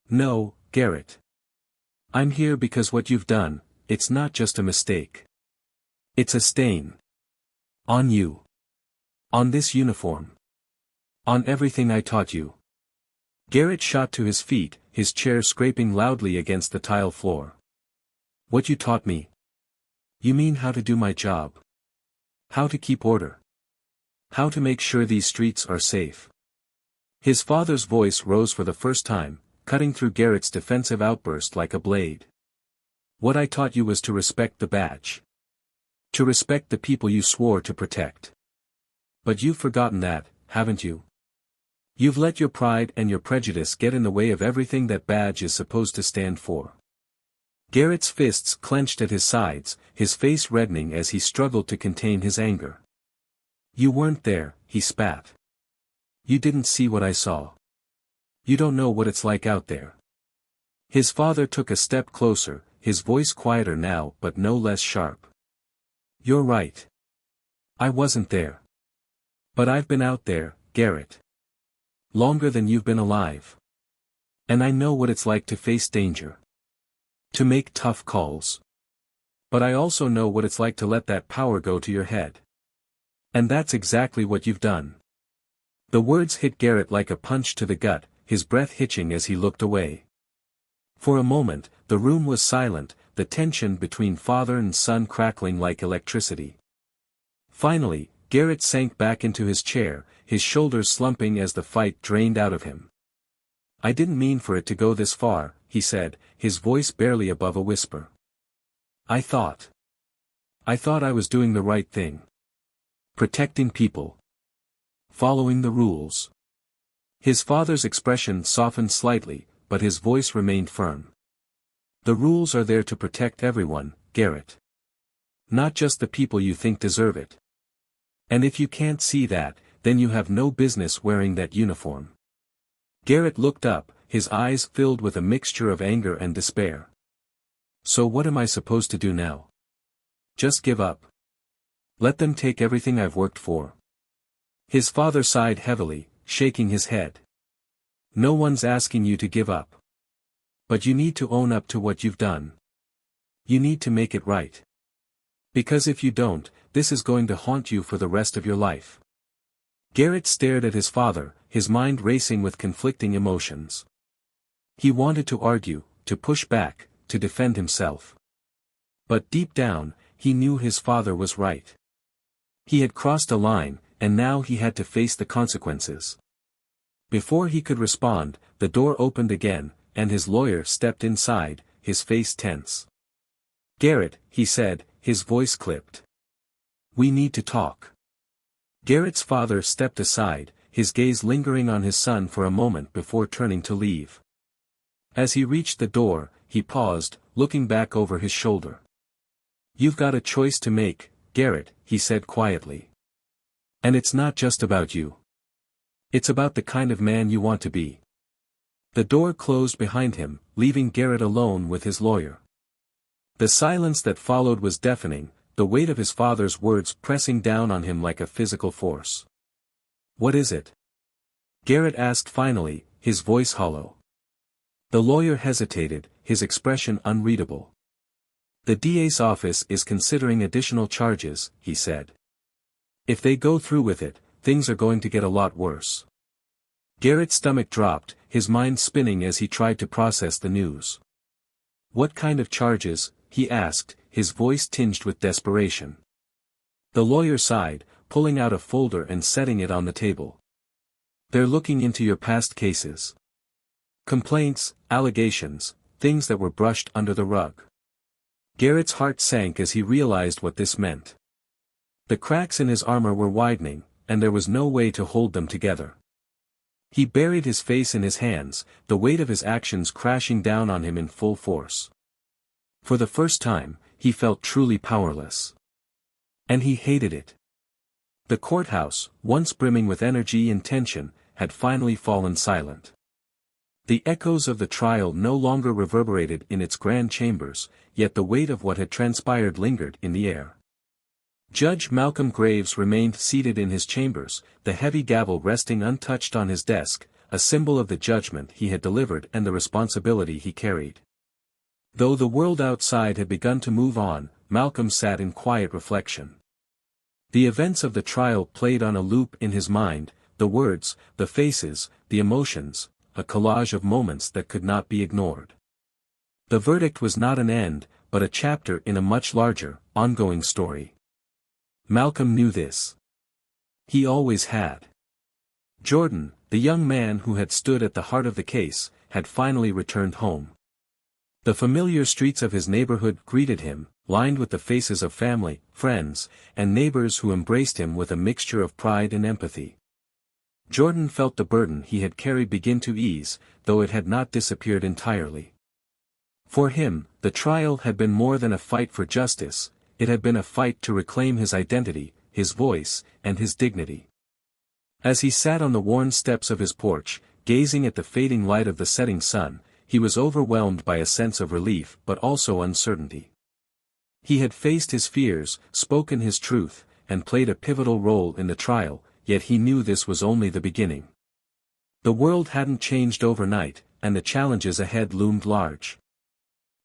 No, Garrett. I'm here because what you've done, it's not just a mistake. It's a stain. On you. On this uniform. On everything I taught you. Garrett shot to his feet, his chair scraping loudly against the tile floor. What you taught me? You mean how to do my job? How to keep order? How to make sure these streets are safe? His father's voice rose for the first time, cutting through Garrett's defensive outburst like a blade. What I taught you was to respect the badge. To respect the people you swore to protect. But you've forgotten that, haven't you? You've let your pride and your prejudice get in the way of everything that badge is supposed to stand for. Garrett's fists clenched at his sides, his face reddening as he struggled to contain his anger. You weren't there, he spat. You didn't see what I saw. You don't know what it's like out there. His father took a step closer, his voice quieter now but no less sharp. You're right. I wasn't there. But I've been out there, Garrett. Longer than you've been alive. And I know what it's like to face danger. To make tough calls. But I also know what it's like to let that power go to your head. And that's exactly what you've done. The words hit Garrett like a punch to the gut, his breath hitching as he looked away. For a moment, the room was silent, the tension between father and son crackling like electricity. Finally, Garrett sank back into his chair, his shoulders slumping as the fight drained out of him. I didn't mean for it to go this far, he said, his voice barely above a whisper. I thought I was doing the right thing. Protecting people. Following the rules. His father's expression softened slightly, but his voice remained firm. The rules are there to protect everyone, Garrett. Not just the people you think deserve it. And if you can't see that, then you have no business wearing that uniform. Garrett looked up, his eyes filled with a mixture of anger and despair. So what am I supposed to do now? Just give up? Let them take everything I've worked for? His father sighed heavily, shaking his head. No one's asking you to give up. But you need to own up to what you've done. You need to make it right. Because if you don't, this is going to haunt you for the rest of your life. Garrett stared at his father, his mind racing with conflicting emotions. He wanted to argue, to push back, to defend himself. But deep down, he knew his father was right. He had crossed a line, and now he had to face the consequences. Before he could respond, the door opened again, and his lawyer stepped inside, his face tense. Garrett, he said, his voice clipped. We need to talk. Garrett's father stepped aside, his gaze lingering on his son for a moment before turning to leave. As he reached the door, he paused, looking back over his shoulder. You've got a choice to make, Garrett, he said quietly. And it's not just about you. It's about the kind of man you want to be. The door closed behind him, leaving Garrett alone with his lawyer. The silence that followed was deafening, the weight of his father's words pressing down on him like a physical force. What is it? Garrett asked finally, his voice hollow. The lawyer hesitated, his expression unreadable. The DA's office is considering additional charges, he said. If they go through with it, things are going to get a lot worse. Garrett's stomach dropped, his mind spinning as he tried to process the news. What kind of charges? He asked, his voice tinged with desperation. The lawyer sighed, pulling out a folder and setting it on the table. They're looking into your past cases. Complaints, allegations, things that were brushed under the rug. Garrett's heart sank as he realized what this meant. The cracks in his armor were widening, and there was no way to hold them together. He buried his face in his hands, the weight of his actions crashing down on him in full force. For the first time, he felt truly powerless. And he hated it. The courthouse, once brimming with energy and tension, had finally fallen silent. The echoes of the trial no longer reverberated in its grand chambers, yet the weight of what had transpired lingered in the air. Judge Malcolm Graves remained seated in his chambers, the heavy gavel resting untouched on his desk, a symbol of the judgment he had delivered and the responsibility he carried. Though the world outside had begun to move on, Malcolm sat in quiet reflection. The events of the trial played on a loop in his mind, the words, the faces, the emotions, a collage of moments that could not be ignored. The verdict was not an end, but a chapter in a much larger, ongoing story. Malcolm knew this. He always had. Jordan, the young man who had stood at the heart of the case, had finally returned home. The familiar streets of his neighborhood greeted him, lined with the faces of family, friends, and neighbors who embraced him with a mixture of pride and empathy. Jordan felt the burden he had carried begin to ease, though it had not disappeared entirely. For him, the trial had been more than a fight for justice, it had been a fight to reclaim his identity, his voice, and his dignity. As he sat on the worn steps of his porch, gazing at the fading light of the setting sun, he was overwhelmed by a sense of relief but also uncertainty. He had faced his fears, spoken his truth, and played a pivotal role in the trial, yet he knew this was only the beginning. The world hadn't changed overnight, and the challenges ahead loomed large.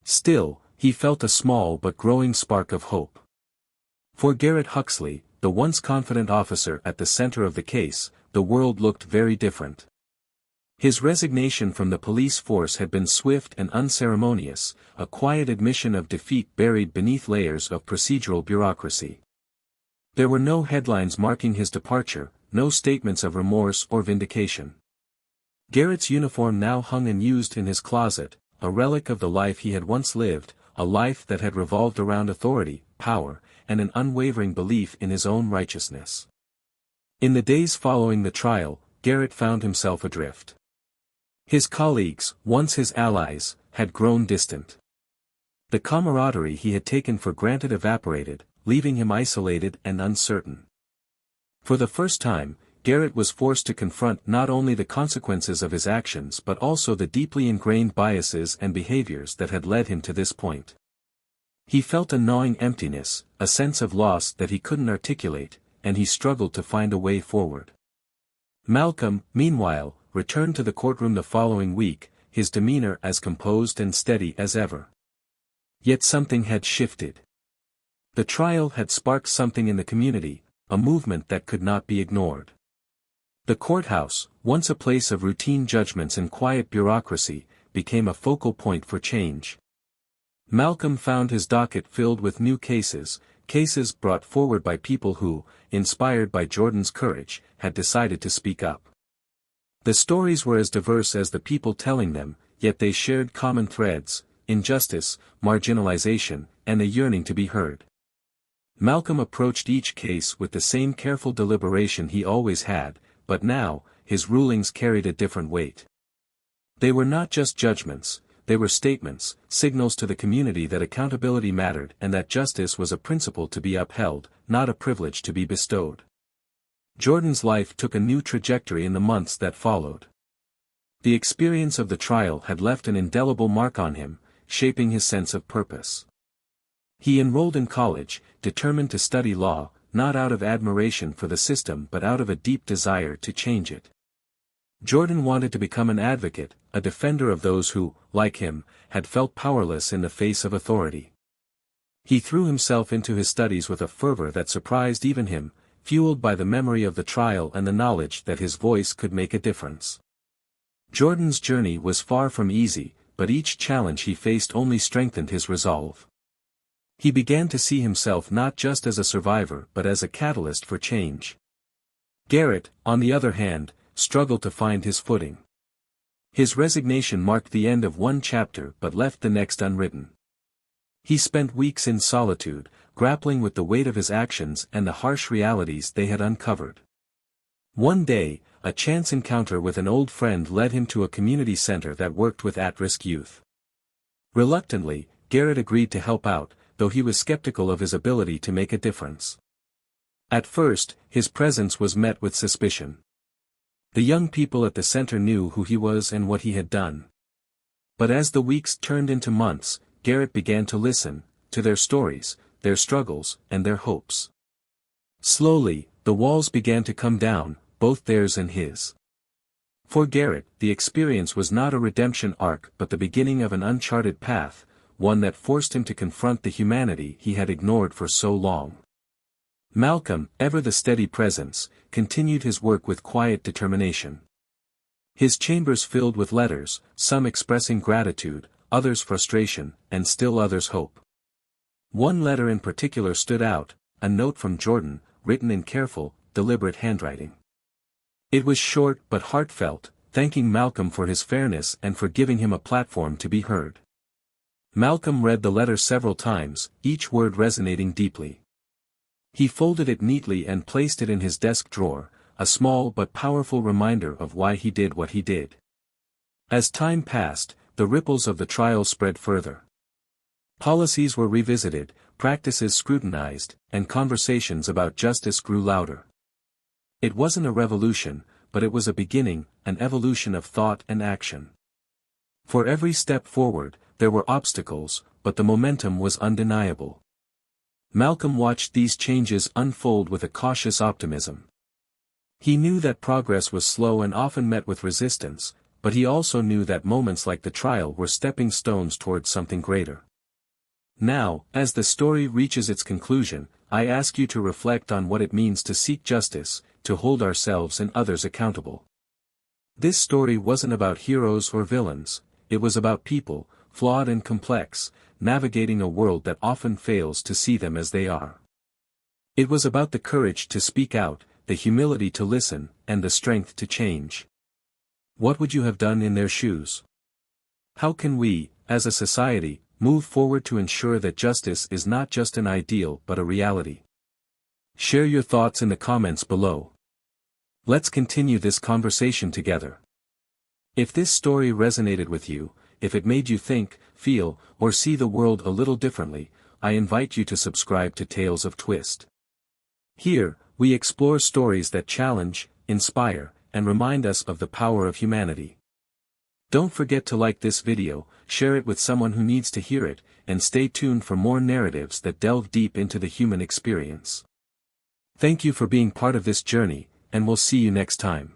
Still, he felt a small but growing spark of hope. For Garrett Huxley, the once confident officer at the center of the case, the world looked very different. His resignation from the police force had been swift and unceremonious, a quiet admission of defeat buried beneath layers of procedural bureaucracy. There were no headlines marking his departure, no statements of remorse or vindication. Garrett's uniform now hung unused in his closet, a relic of the life he had once lived, a life that had revolved around authority, power, and an unwavering belief in his own righteousness. In the days following the trial, Garrett found himself adrift. His colleagues, once his allies, had grown distant. The camaraderie he had taken for granted evaporated, leaving him isolated and uncertain. For the first time, Garrett was forced to confront not only the consequences of his actions but also the deeply ingrained biases and behaviors that had led him to this point. He felt a gnawing emptiness, a sense of loss that he couldn't articulate, and he struggled to find a way forward. Malcolm, meanwhile, returned to the courtroom the following week, his demeanor as composed and steady as ever. Yet something had shifted. The trial had sparked something in the community, a movement that could not be ignored. The courthouse, once a place of routine judgments and quiet bureaucracy, became a focal point for change. Malcolm found his docket filled with new cases brought forward by people who, inspired by Jordan's courage, had decided to speak up. The stories were as diverse as the people telling them, yet they shared common threads: injustice, marginalization, and a yearning to be heard. Malcolm approached each case with the same careful deliberation he always had, but now, his rulings carried a different weight. They were not just judgments, they were statements, signals to the community that accountability mattered and that justice was a principle to be upheld, not a privilege to be bestowed. Jordan's life took a new trajectory in the months that followed. The experience of the trial had left an indelible mark on him, shaping his sense of purpose. He enrolled in college, determined to study law, not out of admiration for the system but out of a deep desire to change it. Jordan wanted to become an advocate, a defender of those who, like him, had felt powerless in the face of authority. He threw himself into his studies with a fervor that surprised even him, fueled by the memory of the trial and the knowledge that his voice could make a difference. Jordan's journey was far from easy, but each challenge he faced only strengthened his resolve. He began to see himself not just as a survivor but as a catalyst for change. Garrett, on the other hand, struggled to find his footing. His resignation marked the end of one chapter but left the next unwritten. He spent weeks in solitude, grappling with the weight of his actions and the harsh realities they had uncovered. One day, a chance encounter with an old friend led him to a community center that worked with at-risk youth. Reluctantly, Garrett agreed to help out, though he was skeptical of his ability to make a difference. At first, his presence was met with suspicion. The young people at the center knew who he was and what he had done. But as the weeks turned into months, Garrett began to listen, to their stories, their struggles, and their hopes. Slowly, the walls began to come down, both theirs and his. For Garrett, the experience was not a redemption arc but the beginning of an uncharted path, one that forced him to confront the humanity he had ignored for so long. Malcolm, ever the steady presence, continued his work with quiet determination. His chambers filled with letters, some expressing gratitude, others frustration, and still others hope. One letter in particular stood out, a note from Jordan, written in careful, deliberate handwriting. It was short but heartfelt, thanking Malcolm for his fairness and for giving him a platform to be heard. Malcolm read the letter several times, each word resonating deeply. He folded it neatly and placed it in his desk drawer, a small but powerful reminder of why he did what he did. As time passed, the ripples of the trial spread further. Policies were revisited, practices scrutinized, and conversations about justice grew louder. It wasn't a revolution, but it was a beginning, an evolution of thought and action. For every step forward, there were obstacles, but the momentum was undeniable. Malcolm watched these changes unfold with a cautious optimism. He knew that progress was slow and often met with resistance, but he also knew that moments like the trial were stepping stones towards something greater. Now, as the story reaches its conclusion, I ask you to reflect on what it means to seek justice, to hold ourselves and others accountable. This story wasn't about heroes or villains, it was about people, flawed and complex, navigating a world that often fails to see them as they are. It was about the courage to speak out, the humility to listen, and the strength to change. What would you have done in their shoes? How can we, as a society, move forward to ensure that justice is not just an ideal but a reality? Share your thoughts in the comments below. Let's continue this conversation together. If this story resonated with you, if it made you think, feel, or see the world a little differently, I invite you to subscribe to Tales of Twist. Here, we explore stories that challenge, inspire, and remind us of the power of humanity. Don't forget to like this video, share it with someone who needs to hear it, and stay tuned for more narratives that delve deep into the human experience. Thank you for being part of this journey, and we'll see you next time.